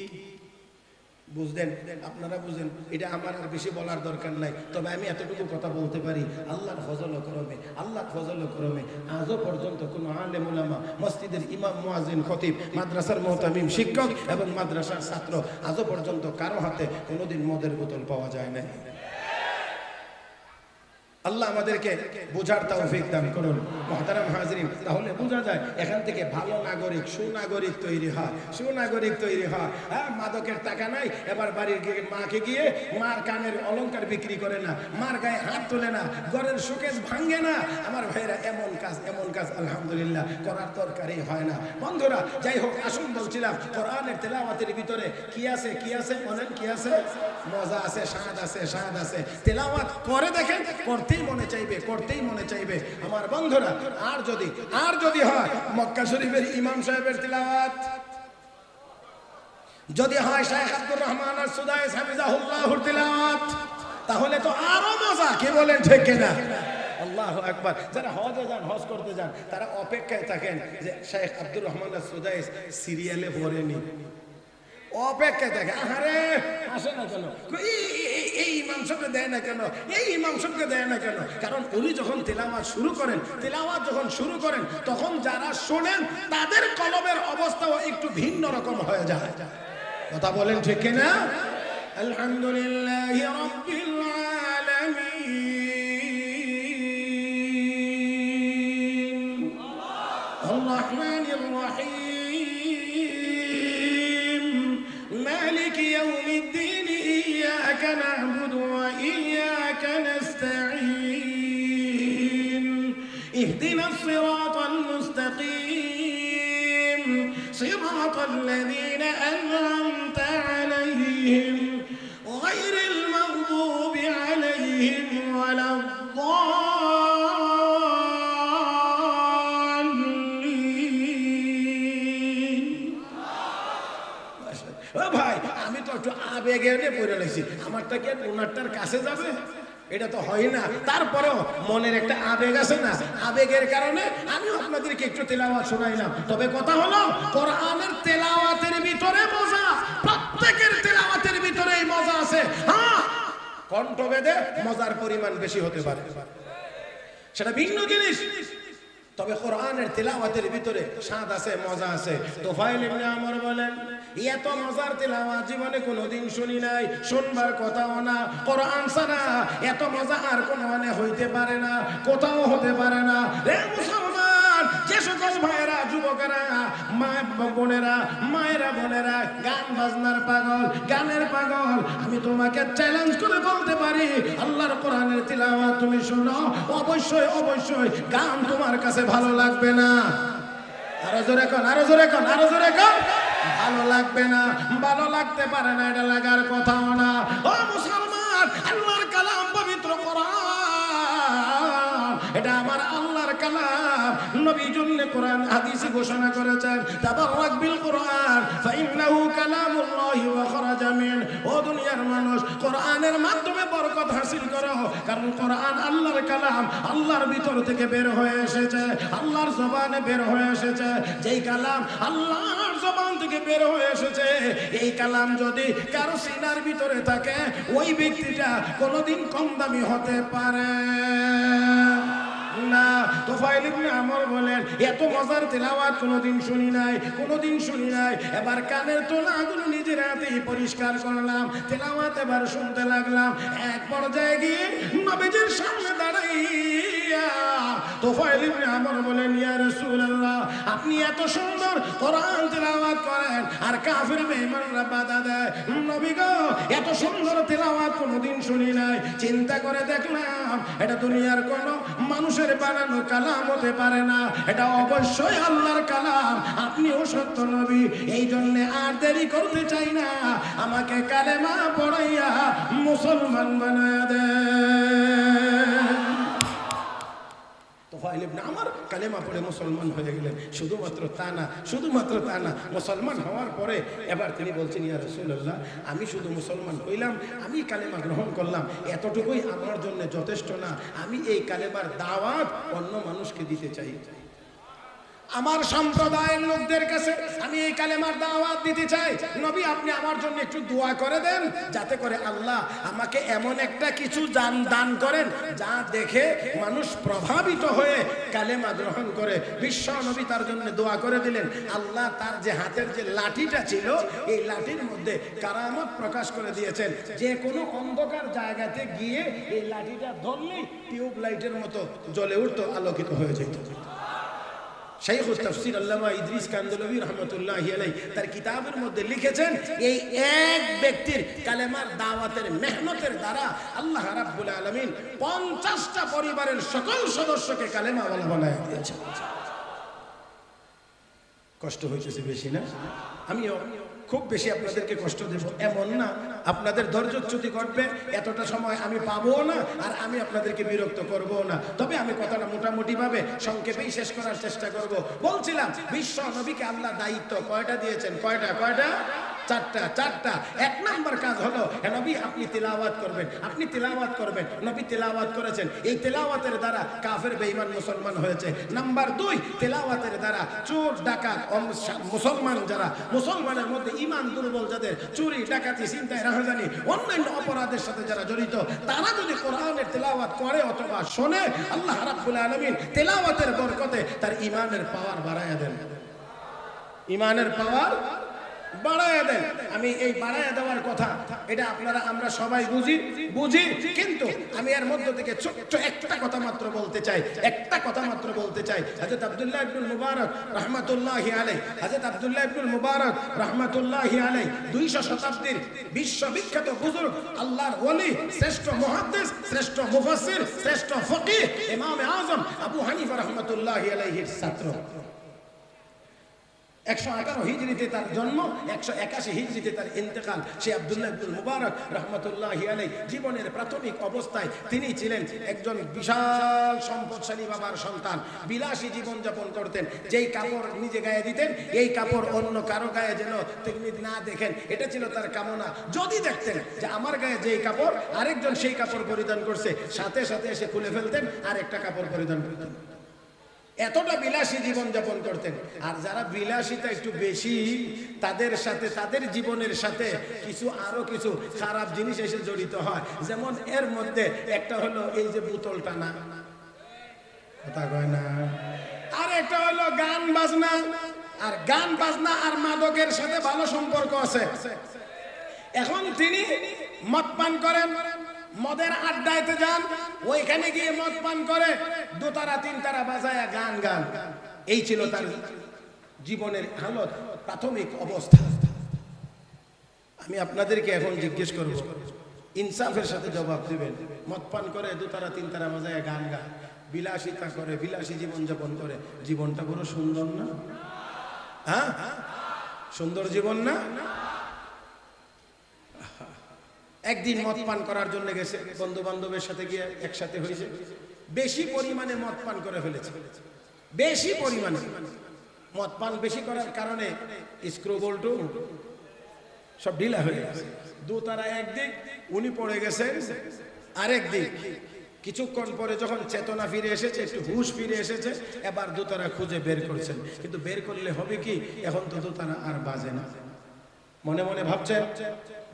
S1: বুঝলেন? আপনারা বুঝেন, এটা আমার আর বেশি বলার দরকার নাই। তবে আমি এতটুকু কথা বলতে পারি, আল্লাহর ফজল করমে আজও পর্যন্ত কোন আলেম উলামা, মসজিদের ইমাম, মুয়াজ্জিন, খতিব, মাদ্রাসার মুহতামিম, শিক্ষক এবং মাদ্রাসার ছাত্র, আজও পর্যন্ত কারো হাতে কোনোদিন মদের বোতল পাওয়া যায় না। আল্লাহ আমাদেরকে বোঝার তৌফিক দান করুন। মুহতারাম হাজিরিন, তাহলে বোঝা যায় এখান থেকে ভালো নাগরিক, সুনাগরিক তৈরি হয়। হ্যাঁ, মাদকের টাকা নাই, এবার বাড়ির মাকে গিয়ে মার কানের অলংকার বিক্রি করে না, মার গায়ে হাত তোলে না, ঘরের শোকেস ভাঙে না। আমার ভাইরা এমন কাজ আলহামদুলিল্লাহ করার দরকারই হয় না। বন্ধুরা, যাই হোক, আসুন বলছিলাম কোরআনের তেলাওয়াতের ভিতরে কি আছে বলেন, কি আছে? মজা আছে, স্বাদ আছে। তেলাওয়াত করে দেখেন, করতেই মনে চাইবে। আমার বন্ধুরা, আর যদি হয় মক্কা শরীফের ইমাম সাহেবের তিলাওয়াত, যদি হয় শাইখ আব্দুর রহমান আস-সুদাইস হাফিজাহুল্লাহর তিলাওয়াত, তাহলে তো আরো মজা। কি বলেন ঠিক কিনা? আল্লাহু আকবার। যারা হজ করতে যান, তারা অপেক্ষায় থাকেন যে শাইখ আব্দুর রহমান আস-সুদাইস সিরিয়ালে পড়েনি, অপেক্ষায় থাকে। আরে আসে না কেন, এই ইমাম সাহেবকে দেয় না কেন? কারণ উনি যখন তেলাওয়াত শুরু করেন তখন যারা শোনেন তাদের কলবের অবস্থাও একটু ভিন্ন রকম হয়ে যায়। কথা বলেন ঠিক কিনা? আলহামদুলিল্লাহি রাব্বিল আলামিন, আর রহমানির রহিম, مالك يوم الدين، إياك نعبد وإياك نستعين، اهدنا الصراط المستقيم، صراط الذين أنعمت عليهم غير المغضوب عليهم ولا الضالين. আবেগে পড়ে লাগছি, আমারটা কি ওনারটার কাছে যাবে? এটা তো হয় না। তারপরেও মনের একটা আবেগ আছে না, আবেগের কারণে আমি আপনাদেরকে একটু তেলাওয়াত শোনাইলাম। তবে কথা হলো কোরআনের তেলাওয়াতের ভিতরে মজা, প্রত্যেকের তেলাওয়াতের ভিতরে এই মজা আছে। হ্যাঁ, কণ্ঠভেদে মজার পরিমাণ বেশি হতে পারে, সেটা ভিন্ন জিনিস। তবে কোরআনের তেলাওয়াতের ভিতরে স্বাদ আছে, মজা আছে। তোফাইল ইবনে আমর বলেন, এত মজার তেলাওয়াত জীবনে কোনোদিন শুনি নাই, শুনবার কথাও না। কোরআন ছাড়া এত মজা আর কোনো মানে হইতে পারে না, কোথাও হতে পারে না। রে মুসলমান, যে সকল ভাইয়েরা, যুবকেরা, মা বোনেরা, মায়েরা বোনেরা গান বাজনার পাগল, গানের পাগল, আমি তোমাকে চ্যালেঞ্জ করে বলতে পারি, আল্লাহর কোরআনের তেলাওয়াত তুমি শোনো, অবশ্যই অবশ্যই গান তোমার কাছে ভালো লাগবে না। আরো জোরে কোন, আরো জোরে কোন, আরো জোরে কোন। ভালো লাগবে না, ভালো লাগতে পারে না, এটা লাগার কথাও না। ও মুসলমান, আল্লাহর কালাম পবিত্র কোরআন, এটা আমার আল্লাহর কালাম। নবী জন্য কোরআন হাদিসে ঘোষণা করেছেন, তাবাররাক বিল কোরআন ফাইন্নাহু কালামুল্লাহি ওয়া খরাজা মিন। ও দুনিয়ার মানুষ, কোরআনের মাধ্যমে বরকত হাসিল করো, কারণ কোরআন আল্লাহর কালাম, আল্লাহর ভিতর থেকে বের হয়ে এসেছে, আল্লাহর জবানে বের হয়ে এসেছে। যেই কালাম আল্লাহর জবান থেকে বের হয়ে এসেছে, এই কালাম যদি কারো সিনার ভিতরে থাকে, ওই ব্যক্তিটা কোনোদিন কম দামি হতে পারে না। তোফাইল ইবনে আমর বলেন, এত মজার তেলাওয়াত কোনোদিন শুনি নাই, কোনোদিন শুনি নাই। এবার কানের তোলাগুলো নিজের হাতেই পরিষ্কার করলাম, তেলাওয়াত এবার শুনতে লাগলাম। এক পর্যায়ে গিয়ে নবীজির সামনে দাঁড়াইয়া তোফাইল ইবনে আমর বলেন, ইয়া রাসূলুল্লাহ, আপনি এত সুন্দর কোরআন তেলাওয়াত করেন আর কাফির বেঈমানরা বাধা দেয়। নবী গো, এত সুন্দর তেলাওয়াত কোনোদিন শুনি নাই। চিন্তা করে দেখলাম, এটা দুনিয়ার কোনো মানুষের বানানো কালাম হতে পারে না, এটা অবশ্যই আল্লাহর কালাম। আপনিও সত্য নবী, এই জন্য আর দেরি করতে চাই না, আমাকে কালেমা পড়াইয়া মুসলমান বানায়া দেন। তোফাইল ইবনে আমর কালেমা পড়ে মুসলমান হয়ে গেলেন। শুধুমাত্র তা না, শুধুমাত্র তা না, মুসলমান হওয়ার পরে এবার তিনি বলছেন, ইয়া রাসূলুল্লাহ, আমি শুধু মুসলমান হইলাম, আমি কালেমা গ্রহণ করলাম, এতটুকুই আমার জন্য যথেষ্ট না, আমি এই কালেমার দাওয়াত অন্য মানুষকে দিতে চাই। আমার সম্প্রদায়ের লোকদের কাছে আমি এই কালেমার দাওয়াত দিতে চাই। নবী, আপনি আমার জন্য একটু দোয়া করে দেন, যাতে করে আল্লাহ আমাকে এমন একটা কিছু দান করেন যা দেখে মানুষ প্রভাবিত হয়ে কালেমা গ্রহণ করে। বিশ্ব নবী তার জন্য দোয়া করে দিলেন। আল্লাহ তার যে হাতের যে লাঠিটা ছিল, এই লাঠির মধ্যে কারামত প্রকাশ করে দিয়েছেন। যে কোনো অন্ধকার জায়গাতে গিয়ে এই লাঠিটা ধরলেই টিউব লাইটের মতো জ্বলে উঠতো, আলোকিত হয়ে যেত। শাইখুল তাফসীর আল্লামা ইদ্রিস কান্দলভী রাহমাতুল্লাহি আলাইহি তার কিতাবের মধ্যে লিখেছেন, এই এক ব্যক্তির কালেমার দাওয়াতের মেহনতের দ্বারা আল্লাহ রাব্বুল আলামিন 50টা পরিবারের সকল সদস্যকে কালেমাওয়ালা বানায় দিয়েছেন। কষ্ট হইতেছে বেশি না? আমিও খুব বেশি আপনাদেরকে কষ্ট দেব এমন না, আপনাদের ধৈর্যচ্যুতি ঘটবে, এতটা সময় আমি পাবো না, আর আমি আপনাদেরকে বিরক্ত করবো না। তবে আমি কথাটা মোটামুটি ভাবে সংক্ষেপেই শেষ করার চেষ্টা করব। বলছিলাম, বিশ্ব নবীকে আল্লাহ দায়িত্ব কয়টা দিয়েছেন? কয়টা? চারটা। এক নাম্বার কাজ হলো, নবী আপনি তিলাওয়াত করবেন, আপনি তিলাওয়াত করবেন। নবী তিলাওয়াত করেছেন, এই তিলাওয়াতের দ্বারা কাফের বেঈমান মুসলমান হয়েছে। নাম্বার 2, তিলাওয়াতের দ্বারা চোর ডাকাত মুসলমান যারা, মুসলমানের মধ্যে ঈমান দুর্বল যাদের, চুরি ডাকাতি চিন্তায় রাহাজানি অন্যান্য অপরাধের সাথে যারা জড়িত, তারা যদি কোরআনের তিলাওয়াত করে অথবা শোনে, আল্লাহ রাব্বুল আলামিন তিলাওয়াতের বরকতে তার ঈমানের পাওয়ার বাড়ায়া দেন, ঈমানের পাওয়ার বাড়ায়া দেন। আমি এই বাড়ায়া দেওয়ার কথা এটা আমরা সবাই বুঝি, কিন্তু আমি এর মধ্য থেকে ছোট্ট একটা কথা মাত্র বলতে চাই, হযরত আব্দুল্লাহ ইবনুল মুবারক রাহমাতুল্লাহি আলাইহি, হযরত আব্দুল্লাহ ইবনুল মুবারক রাহমাতুল্লাহি আলাইহি 200 শতাব্দীর বিশ্ববিখ্যাত বুজুর্গ, আল্লাহর ওলি, শ্রেষ্ঠ মুহাদ্দিস, শ্রেষ্ঠ মুফাসসির, শ্রেষ্ঠ ফকিহ, ইমাম আযম আবু হানিফা রাহমাতুল্লাহি আলাইহির ছাত্র। 118 হিজরিতে তার জন্ম, 181 হিজরিতে তার ইন্তেকাল। সে আব্দুল্লাহ ইবনুল মুবারক রাহমাতুল্লাহি আলাইহি জীবনের প্রাথমিক অবস্থায় তিনি ছিলেন একজন বিশাল সম্পদশালী বাবার সন্তান। বিলাসী জীবন যাপন করতেন। যেই কাপড় নিজে গায়ে দিতেন, এই কাপড় অন্য কারো গায়ে যেন তিনি না দেখেন, এটা ছিল তার কামনা। যদি দেখতেন যে আমার গায়ে যেই কাপড় আরেকজন সেই কাপড় পরিধান করছে, সাথে সাথে এসে খুলে ফেলতেন আর একটা কাপড় পরিধান করতেন। এতটা বিলাসী জীবন যাপন করতেন। আর যারা বিলাসিতা একটু বেশি, তাদের সাথে, তাদের জীবনের সাথে আরো কিছু খারাপ জিনিস এসে জড়িত হয়। যেমন এর মধ্যে একটা হলো এই যে বোতল টানা, কথা কয় না, আর একটা হলো গান বাজনা। আর গান বাজনা আর মাদকের সাথে ভালো সম্পর্ক আছে। এখন তিনি মদ পান করেন, মদের আড্ডায়তে যান, ওইখানে গিয়ে মদ পান করে 2 তারা 3 তারা বাজায় গান গান। এই ছিল তার জীবনের হালত, প্রাথমিক অবস্থা। আমি আপনাদেরকে এখন জিজ্ঞেস করব, ইনসাফের সাথে জবাব দিবেন। মদ পান করে 2 তারা 3 তারা বাজায় গান গায়, বিলাসিতা করে, বিলাসী জীবন যাপন করে, জীবনটা বড় সুন্দর না? হ্যাঁ, সুন্দর জীবন না? একদিন মদ পান করার জন্য গেছে, বন্ধু বান্ধবের সাথে গিয়ে একসাথে হয়েছে, বেশি পরিমাণে মদ পান করে ফেলেছে। বেশি পরিমাণে মদ পান বেশি করার কারণে স্ক্রু বল্টু সব ঢিলা হয়ে গেছে। 2 তারা একদিক, উনি পড়ে গেছেন আরেক দিক। কিছুক্ষণ পরে যখন চেতনা ফিরে এসেছে, একটু হুঁশ ফিরে এসেছে, এবার 2 তারা খুঁজে বের করছেন। কিন্তু বের করলে হবে কি, এখন তো 2 তারা আর বাজে না। মনে মনে ভাবছেন,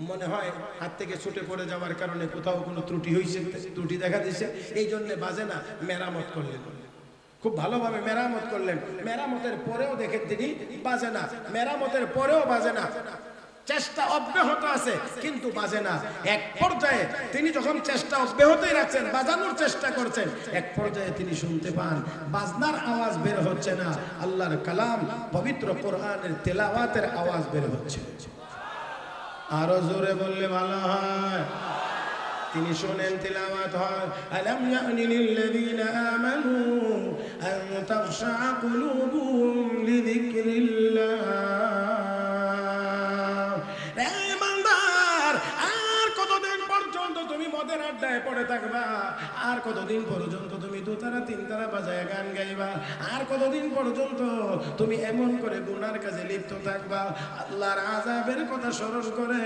S1: মনে হয় হাত থেকে ছুটে পড়ে যাওয়ার কারণে কোথাও কোনো ত্রুটি হয়েছে, ত্রুটি দেখা দিয়েছে, এই জন্য বাজে না। মেরামত করলেন, খুব ভালোভাবে মেরামত করলেন। মেরামতের পরেও দেখেন তিনি বাজে না, মেরামতের পরেও বাজে না। চেষ্টা অব্যাহত আছে কিন্তু বাজে না। এক পর্যায়ে তিনি যখন চেষ্টা অব্যাহতই রাখছেন, বাজানোর চেষ্টা করছেন, এক পর্যায়ে তিনি শুনতে পান বাজনার আওয়াজ বের হচ্ছে না, আল্লাহর কালাম পবিত্র কোরআনের তেলাওয়াতের আওয়াজ বের হচ্ছে। আরো জোরে বললে ভালো হয়। তিনি শোনেন, তেলাওয়াত হয়, আলাম ইয়ানি লিল্লাযীনা আমানু আন তাখশা কুলুবুহুম লিযিকরিল্লাহ। তুমি মদের আড্ডায় পড়ে থাকবা, আর কতদিন পর্যন্ত তুমি 2 তারা 3 তারা বাজায় গান গাইবা, আর কতদিন পর্যন্ত তুমি এমন করে গুনার কাজে লিপ্ত থাকবা? আল্লাহর আযাবের কথা স্মরণ করে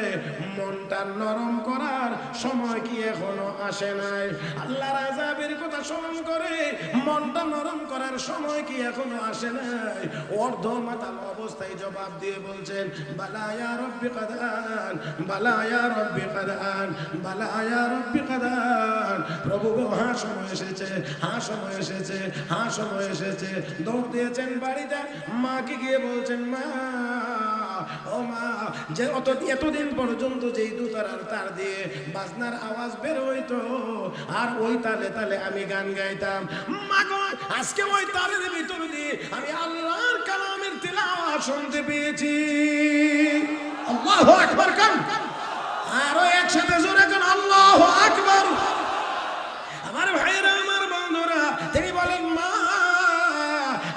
S1: মনটা নরম করার সময় কি এখনো আসে নাই? আল্লাহর আযাবের কথা স্মরণ করে মনটা নরম করার সময় কি এখনো আসে নাই? অর্ধ মাতাল অবস্থায় জবাব দিয়ে বলছেন, বালা ইয়া রব্বি কাদ আন, বালা ইয়া রব্বি কাদ আন, বালা ইয়া রব্বি কাদ আন। প্রভু গো, হ্যাঁ সময় এসেছে, হ্যাঁ সময় এসেছে, হ্যাঁ সময় এসেছে। দৌড় দিয়েছেন বাড়িতে, মাকে গিয়ে বলছেন, মা ও মা, যে এতদিন পর্যন্ত যেই 2 তারার তার দিয়ে বাজনার আওয়াজ বের হইতো, আর ওই তালে তালে আমি গান গাইতাম, মা গো আজকে ওই তারের ভিতর দিয়ে আমি আল্লাহর কালামের তিলাওয়াত শুনতে পেয়েছি। আল্লাহু আকবার। কান আরো একসাথে জোরে কান আল্লাহু আকবার। আমার ভাইরা, আমার বন্ধুরা, তিনি বলেন, মা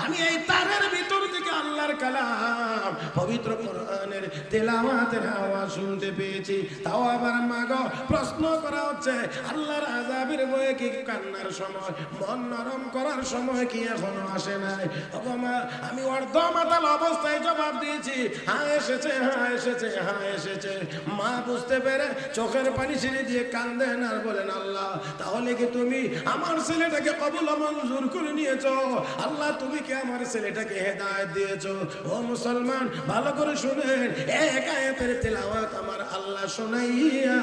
S1: আমি এই তারের ভিতর থেকে আল্লাহর কালাম পবিত্র কোরআনের তেলাওয়াতের আওয়াজ শুনতে পেয়েছি। তাও আবার মা গো, প্রশ্ন করা হচ্ছে, আল্লাহর আযাবের ভয়ে কি কান্নার সময়, মন নরম করার সময় কি এখনো আসে নাই? ওগো মা, আমি অর্ধ মাতাল অবস্থায় জবাব দিয়েছি, হ্যাঁ এসেছে, হ্যাঁ এসেছে, হ্যাঁ এসেছে। মা বুঝতে পেরে চোখের পানি ছেড়ে দিয়ে কান্দেন আর বলেন, আল্লাহ তাহলে কি তুমি আমার ছেলেটাকে কবুল মঞ্জুর করে নিয়েছো? আল্লাহ তুমি কি আমার ছেলেটাকে হেদায়েত দিয়েছো? ও মুসলমান, ভালো করে শুনেন, এক আয়াতের তেলাওয়াত আমার আল্লাহ শোনাইয়া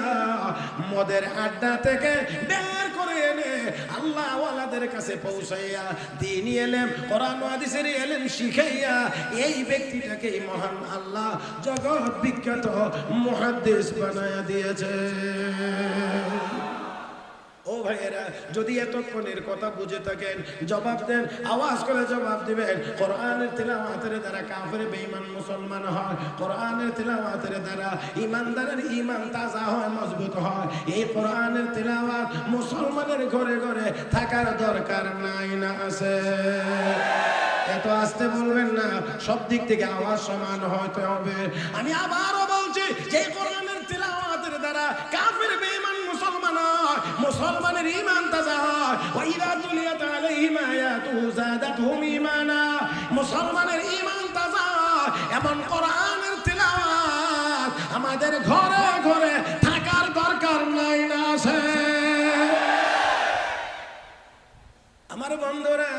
S1: মদের আড্ডা থেকে বের করে এনে আল্লাহ ওয়ালাদের কাছে পৌঁছাইয়া দ্বীনি ইলম, কোরআন ও হাদিসের ইলম শিখাইয়া এই ব্যক্তিটাকে মহান আল্লাহ জগৎ বিখ্যাত মুহাদ্দিস বানায়া দিয়েছে। ও ভাইয়েরা, যদি এতক্ষণের কথা বুঝে থাকেন, জবাব দেন, আওয়াজ করে জবাব দিবেন। কোরআনের তিলাওয়াতের দ্বারা কাফের বেঈমান মুসলমান হয়, কোরআনের তিলাওয়াতের দ্বারা ইমানদারের ঈমান তাজা হয়, মজবুত হয়। এই কোরআনের তিলাওয়াত মুসলমানের ঘরে ঘরে থাকার দরকার নাই, না আছে? এত আসতে বলবেন না, সব দিক থেকে আওয়াজ সমান হতে হবে। আমি আবারও বলছি, যে কোরআনের তিলাওয়াতের দ্বারা কাফের বেঈমান মুসলমান হয়, মুসলমানের ঈমান তাজা হয়। ওয়া ইযা তুলিয়াত আলাইহিম আয়াতুহু যাদাতহুম ঈমানা, মুসলমানের ঈমান তাজা হয়। এমন কোরআনের তিলাওয়াত আমাদের ঘরে ঘরে থাকার দরকার নাই না আছে? আমার বন্ধুরা,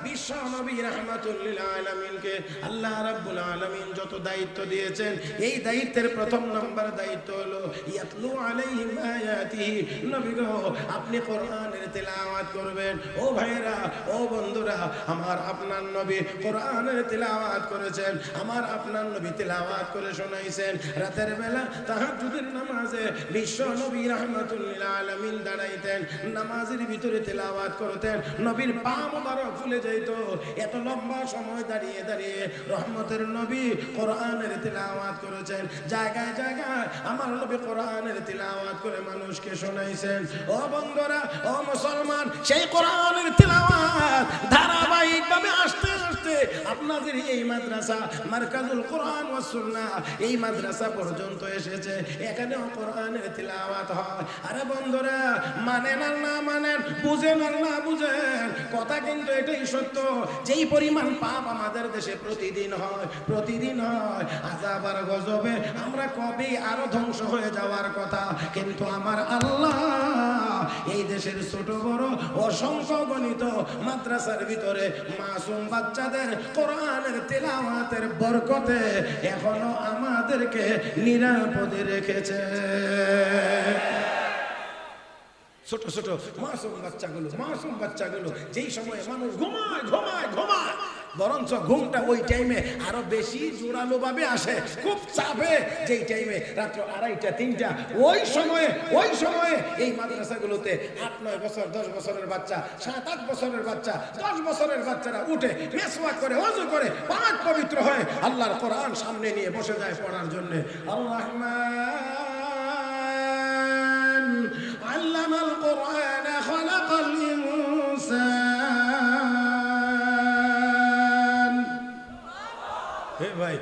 S1: বিশ্ব নবী রাহমাতুল লিল আলামিনকে আল্লাহ রাব্বুল আলামিন যত দায়িত্ব দিয়েছেন, এই দায়িত্বের প্রথম নম্বর দায়িত্ব হলো ইয়াতলু আলাইহিম আয়াতিহি। নবী গো, আপনি কোরআনের তেলাওয়াত করবেন। ও ভাইরা, ও বন্ধুরা, আমার আপনার নবী কোরআনের তেলাওয়াত করেছেন, আমার আপনার নবী তেলাওয়াত করে শোনাইছেন। রাতের বেলা তাহাজ্জুদের নামাজে বিশ্ব নবী রাহমাতুল লিল আলামিন দাঁড়াইতেন, নামাজের ভিতরে তেলাওয়াত করতেন। নবীর পা মোবারক ফুলে যাইত। এত লম্বা সময় দাঁড়িয়ে দাঁড়িয়ে রহমতের নবী কোরআনের তিলাওয়াত করেছেন। জায়গায় জায়গায় আমার নবী কোরআনের তিলাওয়াত করে মানুষকে শোনাইছেন। ও বন্ধুরা, ও মুসলমান, সেই কোরআনের তিলাওয়াত ধারাবাহিকভাবে আস্তে আস্তে আপনাদের এই মাদ্রাসা মারকাজুল কোরআন ওয়াস সুন্নাহ, এই মাদ্রাসা পর্যন্ত এসেছে। এখানেও কোরআনের তিলাওয়াত হয়। আরে বন্ধুরা, মানেন আর না মানেন, বুঝেন আর না বুঝেন, কথা কিন্তু এটাই সত্য। যেই পরিমাণ পাপ আমাদের দেশে প্রতিদিন হয়, প্রতিদিন হয়, আযাব আর গজবে আমরা কবে আরো ধ্বংস হয়ে যাওয়ার কথা। কিন্তু আমার আল্লাহ এই দেশের ছোট বড় অসংখ্য গণিত মাদ্রাসার ভিতরে মাসুম বাচ্চাদের কোরআনের তেলাওয়াতের বরকতে এখনো আমাদেরকে নিরাপদে রেখেছে। ছোট ছোট মাসুম বাচ্চাগুলো যেই সময়ে মানুষ ঘুমায় ঘুমায় ঘুমায়, বরঞ্চ ঘুমটা ওই টাইমে আরো বেশি জোরালো ভাবে আসে, খুব চাপে। যেই টাইমে রাত্র 2:30 3টা, ওই সময়ে এই মাদ্রাসাগুলোতে 8-9 বছর 10 বছরের বাচ্চা, 7-8 বছরের বাচ্চা, 10 বছরের বাচ্চারা উঠে মেসওয়াক করে, ওযু করে, পাক পবিত্র হয়ে আল্লাহর কোরআন সামনে নিয়ে বসে যায় পড়ার জন্য। আর রহমান আল্লামাল কোরআন খালাকাল ইনসান। হে ভাই,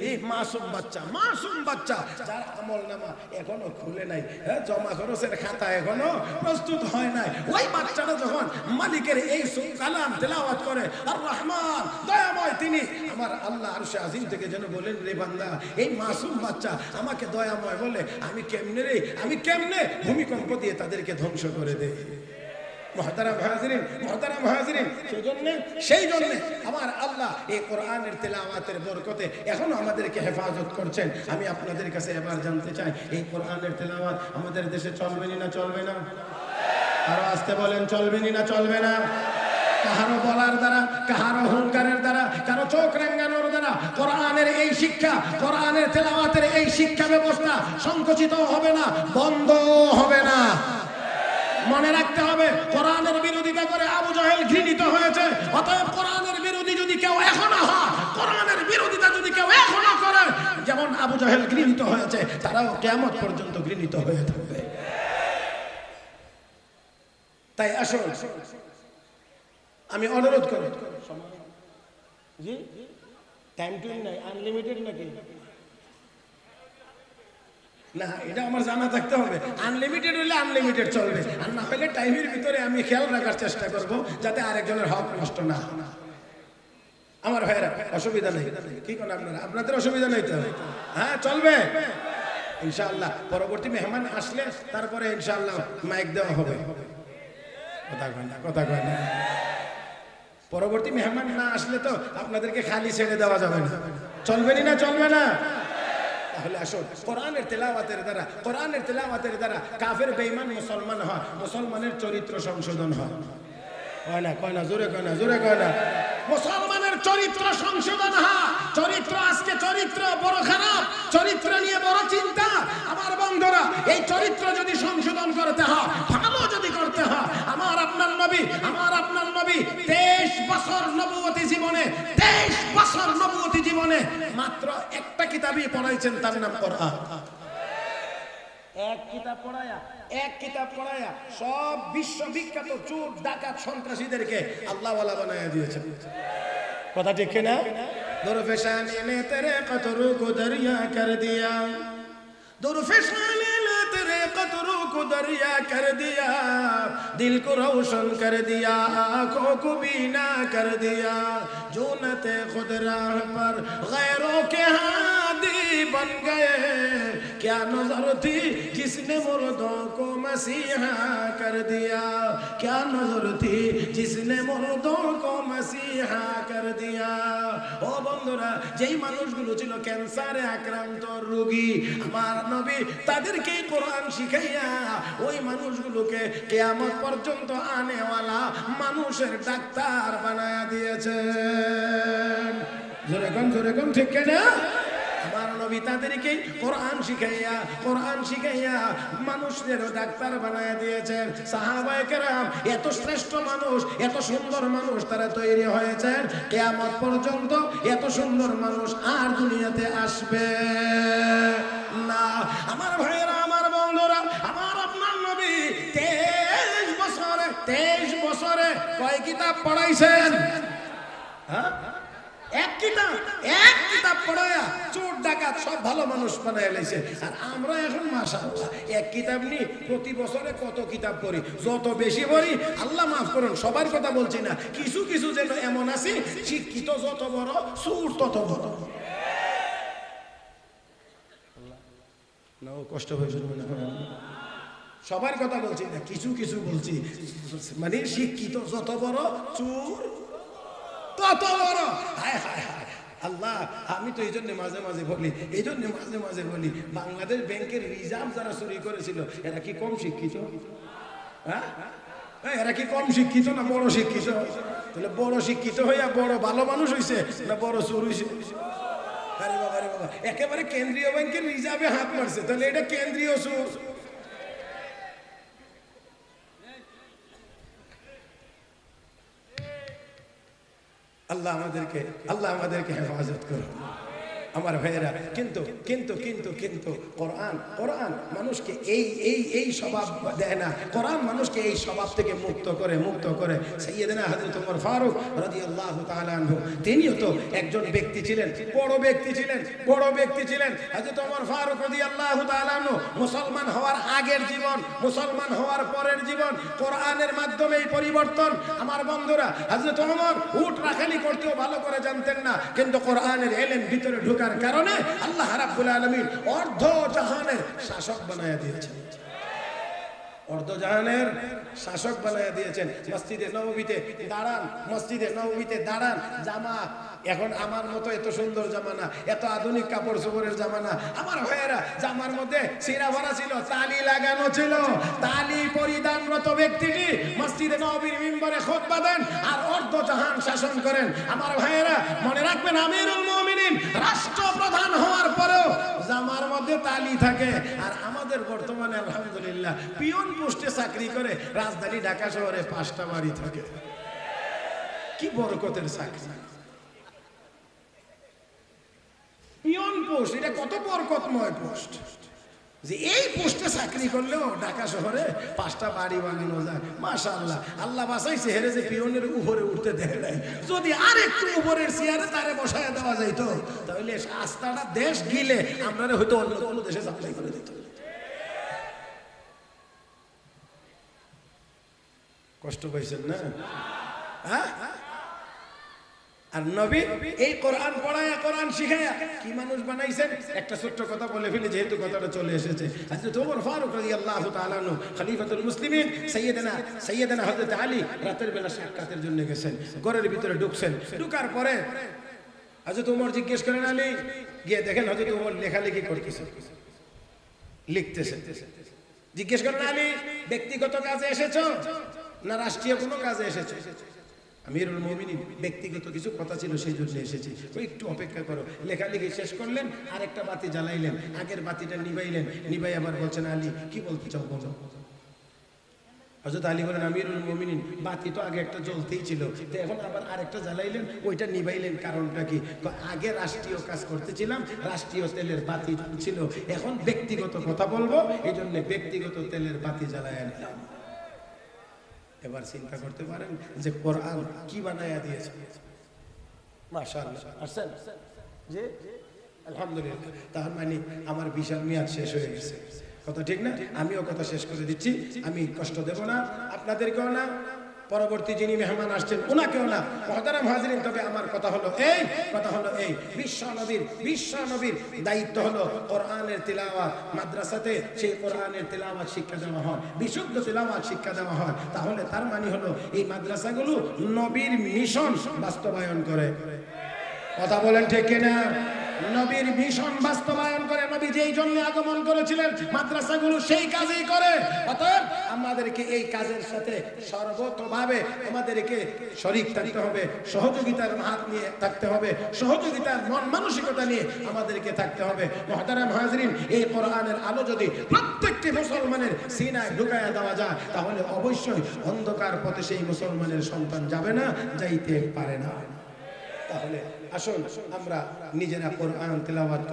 S1: এই মাসুম বাচ্চা যার আমলনামা এখনো খুলে নাই, জমা খরচের খাতা এখনো প্রস্তুত হয় নাই, ওই বাচ্চাটা যখন মালিকের এই কালাম তেলাওয়াত করে, আর রহমান দয়াময় তিনি, আমার আল্লাহ আরশে আজিম থেকে যেন বলেন, রে বান্দা, এই মাসুম বাচ্চা আমাকে দয়াময় বলে, আমি কেমনে ভূমিকম্প দিয়ে তাদেরকে ধ্বংস করে দেই। মুহতারাম হাজিরিন, সেই জন্য আমার আল্লাহ এই কোরআনের তেলাওয়াতের বরকতে এখনো আমাদেরকে হেফাজত করছেন। আমি আপনাদের কাছে এবার জানতে চাই, এই কোরআনের তেলাওয়াত আমাদের দেশে চলবে না চলবে না? আরো আসতে বলেন, চলবে না চলবে না? কাহারো বলার দ্বারা, কাহারো হুঙ্কারের দ্বারা, কারো চোখ রাঙ্গানোর দ্বারা কোরআনের এই শিক্ষা, কোরআনের তেলাওয়াতের এই শিক্ষা ব্যবস্থা সংকুচিত হবে না, বন্ধ হবে না। মনে রাখতে হবে, কোরআনের বিরোধিতা করে আবু জাহেল ঘৃণিত হয়েছে। অতএব কোরআনের বিরোধী যদি কেউ এখনো হয়, কোরআনের বিরোধিতা যদি কেউ এখনো করে, যেমন আবু জাহেল ঘৃণিত হয়েছে, তারাও কিয়ামত পর্যন্ত ঘৃণিত হয়ে থাকবে। তাই আসুন, আমি অনুরোধ করি, জি টাইম টু নাই, আনলিমিটেড নাকি? না, এটা আমার জানা থাকতে হবে। আনলিমিটেড হলে আনলিমিটেড চলবে, আর না হলে টাইমের ভিতরে আমি খেয়াল রাখার চেষ্টা করব যাতে আরেকজনের হক নষ্ট না হয়। আমার ভাইরা, অসুবিধা নেই, কি করেন আপনারা? আপনাদের অসুবিধা নেই তো? হ্যাঁ, চলবে ইনশাআল্লাহ। পরবর্তী মেহমান আসলে তারপরে ইনশাআল্লাহ মাইক দেওয়া হবে। কথা কয় না। পরবর্তী মেহমান না আসলে তো আপনাদেরকে খালি ছেড়ে দেওয়া যাবে না। চলবে না চলবে না? তাহলে আসুন, কোরআনের তেলাওয়াতের দ্বারা কাফের বেঈমান মুসলমান হয়, মুসলমানের চরিত্র সংশোধন হয়। কয় না, জোরে কয় না। মুসলমানের চরিত্র সংশোধন হয়। চরিত্র, আজকে চরিত্র বড় খারাপ, চরিত্র নিয়ে বড় চিন্তা। আমার বন্ধুরা, এই চরিত্র যদি সংশোধন করতে হয়, ভালো যদি করতে হয়, আমার আপনার নবী 23 বছর নবুয়তি জীবনে মাত্র একটা কিতাবই পড়াইছেন, তার নাম কোরআন। এক কিতাব পড়ায়া সব বিশ্ববিখ্যাত চোর ডাকাত সন্ত্রাসীদেরকে আল্লাহওয়ালা বানায়া দিয়েছেন। কথা ঠিক না? दुर्फिशानी ने तेरे कतरों को दरिया कर दिया, दुर्फिशानी ने तेरे कतरों को दरिया कर दिया, दिल को रोशन कर दिया, आँखों को बीना कर दिया, जूनते खुद राह पर गैरों के हादी बन गए, क्या नजर थी जिसने मुर्दों को मसीहा कर दिया, क्या नजर थी जिसने मुर्दों को मसीहा कर दिया। ও বন্ধুরা, যেই মানুষগুলো ছিল ক্যান্সারে আক্রান্ত রোগী, আমার নবী তাদেরকে কোরআন শিখাইয়া ওই মানুষগুলোকে কিয়ামত পর্যন্ত আনেওয়ালা মানুষের ডাক্তার বানায়া দিয়েছেন। জোরে কোন ঠিক না? আমার নবী তাদেরকে কোরআন শিখাইয়া মানুষদেরও ডাক্তার বানায় দিয়েছেন। সাহাবায়ে কেরাম এত শ্রেষ্ঠ মানুষ, এত সুন্দর মানুষ তারা তৈরি হয়েছেন, কিয়ামত পর্যন্ত এত সুন্দর মানুষ আর দুনিয়াতে আসবে না। আমার ভাইয়েরা, আমার বন্ধুরা, আমার আপনার নবী 23 বছরে কয় কিতাব পড়াইছেন? হ্যাঁ, এক কিতাব পড়ায়া চোর ডাকাত সব ভালো মানুষ বানায় লাইছে। আর আমরা এখন মাশাআল্লাহ এক কিতাব নিয়ে প্রতি বছরে কত কিতাব পড়ি, যত বেশি পড়ি, আল্লাহ মাফ করুন সবার কথা বলছি না, কিছু কিছু যেন এমন আছে শিক্ষিত যত বড় চোর তত বড়। কষ্ট হয়েছে, সবার কথা বলছি না, কিছু কিছু বলছি, মানে শিক্ষিত যত বড় চোর তত বড়। হায় হায় হায় আল্লাহ, আমি তো এই জন্য মাঝে মাঝে বলি বাংলাদেশ ব্যাংকের রিজার্ভ যারা চুরি করেছিল এরা কি কম শিক্ষিত? হ্যাঁ, এরা কি কম শিক্ষিত না বড় শিক্ষিত? তাহলে বড় শিক্ষিত হইয়া বড় ভালো মানুষ হইছে না বড় চোর হইছে? আরে বাবা, একেবারে কেন্দ্রীয় ব্যাংকের রিজার্ভে হাত মারছে, তাহলে এটা কেন্দ্রীয় চোর। আল্লাহ আমাদেরকে হেফাজত করুন আমার ভাইয়েরা। কিন্তু কোরআন মানুষকে এই স্বভাব দেয় না, কোরআন মানুষকে এই স্বভাব থেকে মুক্ত করে। সাইয়েদনা হযরত ওমর ফারুক রাদিয়াল্লাহু তাআলা আনহু, তিনিও তো একজন ব্যক্তি ছিলেন, বড় ব্যক্তি ছিলেন। হযরত ওমর ফারুক রাদিয়াল্লাহু তাআলা আনহু মুসলমান হওয়ার আগের জীবন, মুসলমান হওয়ার পরের জীবন, কোরআনের মাধ্যমেই পরিবর্তন। আমার বন্ধুরা, হযরত ওমর উট রাখালি করতেও ভালো করে জানতেন না, কিন্তু কোরআনের ইলম ভিতরে কারণে আল্লাহ রাব্বুল আলামিন অর্ধ জাহানের শাসক বানায়া দিয়েছেন। মসজিদে নববীতে দাঁড়ান, জামা এখন আমার মতো এত সুন্দর জামা না, এত আধুনিক কাপড় চোপড়ের জামা না। আমার ভাইয়েরা, জামার মধ্যে সিরা ভরা ছিল, তালি লাগানো ছিল। তালি পরিধানরত ব্যক্তিটি মসজিদে নববীর মিম্বরে খুতবা দেন আর অর্ধ জাহান শাসন করেন। আমার ভাইয়েরা মনে রাখবেন, আমিরুল মুমিনিন রাষ্ট্রপ্রধান হওয়ার পরেও জামার মধ্যে তালি থাকে। আর আমাদের বর্তমানে আলহামদুলিল্লাহ পিয়ন পোস্টে চাকরি করে রাজধানী ঢাকা শহরে 5টা বাড়ি থাকে। কি বরকতের চাকরি! পিয়ন পোস্ট, এটা কত বরকতময় পোস্ট যে এই পোস্টে চাকরি করলেও ঢাকা শহরে 5টা বাড়ি বানানো যায়। মাশাআল্লাহ, আল্লাহ বাঁচাইছে হেরে যে পিয়নের উপরে উঠতে দেয় নাই। যদি আর একটু উপরের চেয়ারে তারে বসায় দেওয়া যাইতো, তাহলে আস্তাটা দেশ গিলে আমরা হয়তো অন্য কোনো দেশে চাকরি করে দিত। কষ্ট পাইছেন না? হ্যাঁ, আর নবী এই কোরআন পড়ায়া, কোরআন শিখায়া কি মানুষ বানাইছেন। একটা ছোট্ট কথা বলে ফেলে, যেহেতু কথাটা চলে এসেছে। হযরত ওমর ফারুক রাদিয়াল্লাহু তাআলা আনহু খলিফাতুল মুসলিমিন, সাইয়েদনা হযরত আলী রাতের বেলা সাক্ষাতের জন্য গেছেন। ঘরের ভিতরে ঢুকছেন, ঢুকার পরে হযরত ওমর জিজ্ঞেস করেন, আলী, গিয়ে দেখেন হযরত ওমর লেখালেখি করতেছে, লিখতেছে। জিজ্ঞেস করেন, আলী, ব্যক্তিগত কাজে এসেছো না রাষ্ট্রীয় কোনো কাজে এসেছো? আমিরুল মুমিনিন, ব্যক্তিগত কিছু কথা ছিল সেই জন্য এসেছি, একটু অপেক্ষা করো। লেখালেখি শেষ করলেন, আরেকটা বাতি জ্বালাইলেন, আগের বাতিটা নিভাইলেন, নিভাই আবার বলছেন, আলী, কি বলতে চাও বলো। হযরত আলী বলেন, আমিরুল মুমিনিন, বাতি তো আগে একটা জ্বলতেই ছিল, তো এখন আবার আরেকটা জ্বালাইলেন, ওইটা নিভাইলেন, কারণটা কি? আগে রাষ্ট্রীয় কাজ করতেছিলাম, রাষ্ট্রীয় তেলের বাতি ছিল, এখন ব্যক্তিগত কথা বলবো, এই জন্য ব্যক্তিগত তেলের বাতি জ্বালাইয়া নিলাম। এবার চিন্তা করতে পারেন যে কোরআন কি বানায়া দিয়েছে। মাশাআল্লাহ আসেন জি আলহামদুলিল্লাহ। তার মানে আমার বিশাল মেয়াদ শেষ হয়ে গেছে, কথা ঠিক না? আমিও কথা শেষ করে দিচ্ছি, আমি কষ্ট দেব না আপনাদেরকেও না, পরবর্তী যিনি মেহমান আসছেন ওনাকেও না। মুহতারাম হাজিরিন, তবে আমার কথা হলো এই বিশ্ব নবীর দায়িত্ব হলো কোরআনের তিলাওয়াত, মাদ্রাসাতে সেই কোরআনের তিলাওয়াত শিক্ষা দেওয়া হয়, বিশুদ্ধ তিলাওয়াত শিক্ষা দেওয়া হয়। তাহলে তার মানে হলো এই মাদ্রাসাগুলো নবীর মিশন বাস্তবায়ন করে। কথা বলেন ঠিক কিনা? নবীর মিশন বাস্তবায়ন করে। নবী যেই জন্য আগমন করেছিলেন মাদ্রাসাগুলো সেই কাজই করে। অতএব আমাদেরকে এই কাজের সাথে সর্বতোভাবে আমাদেরকে শরীক থাকতে হবে, সহযোগিতার হাত নিয়ে থাকতে হবে, সহযোগিতার মন মানসিকতা নিয়ে আমাদেরকে থাকতে হবে। মুহতারাম হাজিরিন, এই কোরআনের আলো যদি প্রত্যেকটি মুসলমানের সিনায় ঢুকায়া দেওয়া যায় তাহলে অবশ্যই অন্ধকার পথে সেই মুসলমানের সন্তান যাবে না, যাইতে পারে না। তাহলে আসুন আমরা নিজেরা কোরআন তেলাওয়াত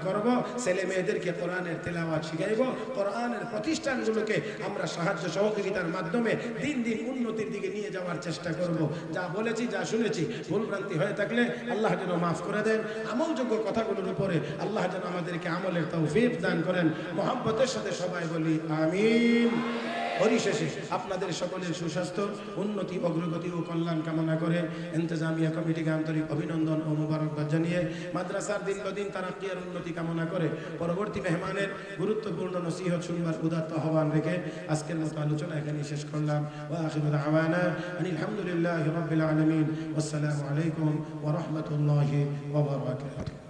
S1: করব, ছেলে মেয়েদেরকে কোরআনের তেলাওয়াত শিখাইব, কোরআনের প্রতিষ্ঠানগুলোকে আমরা সাহায্য সহযোগিতার মাধ্যমে দিন দিন উন্নতির দিকে নিয়ে যাওয়ার চেষ্টা করব। যা বলেছি, যা শুনেছি ভুলভ্রান্তি হয়ে থাকলে আল্লাহ যেন মাফ করে দেন। আমলযোগ্য কথাগুলোর উপরে আল্লাহ যেন আমাদেরকে আমলের তৌফিক দান করেন। মহব্বতের সাথে সবাই বলি আমিন। পরিশেষে আপনাদের সকলের সুস্বাস্থ্য, উন্নতি, অগ্রগতি ও কল্যাণ কামনা করে ইন্তেজামিয়া কমিটিকে আন্তরিক অভিনন্দন ও মোবারকবাদ জানিয়ে মাদ্রাসার দিন তারাক্কি আর উন্নতি কামনা করে পরবর্তী মেহমানের গুরুত্বপূর্ণ নসিহত শুনবার উদাত্ত আহ্বান রেখে আজকের মতো আলোচনা এখানেই শেষ করলাম। ওয়া আখিরু দাওয়ানা আনিল হামদুলিল্লাহি রাব্বিল আলামিন। আসসালামু আলাইকুম ওয়া রাহমাতুল্লাহি ওয়া বারাকাতুহু।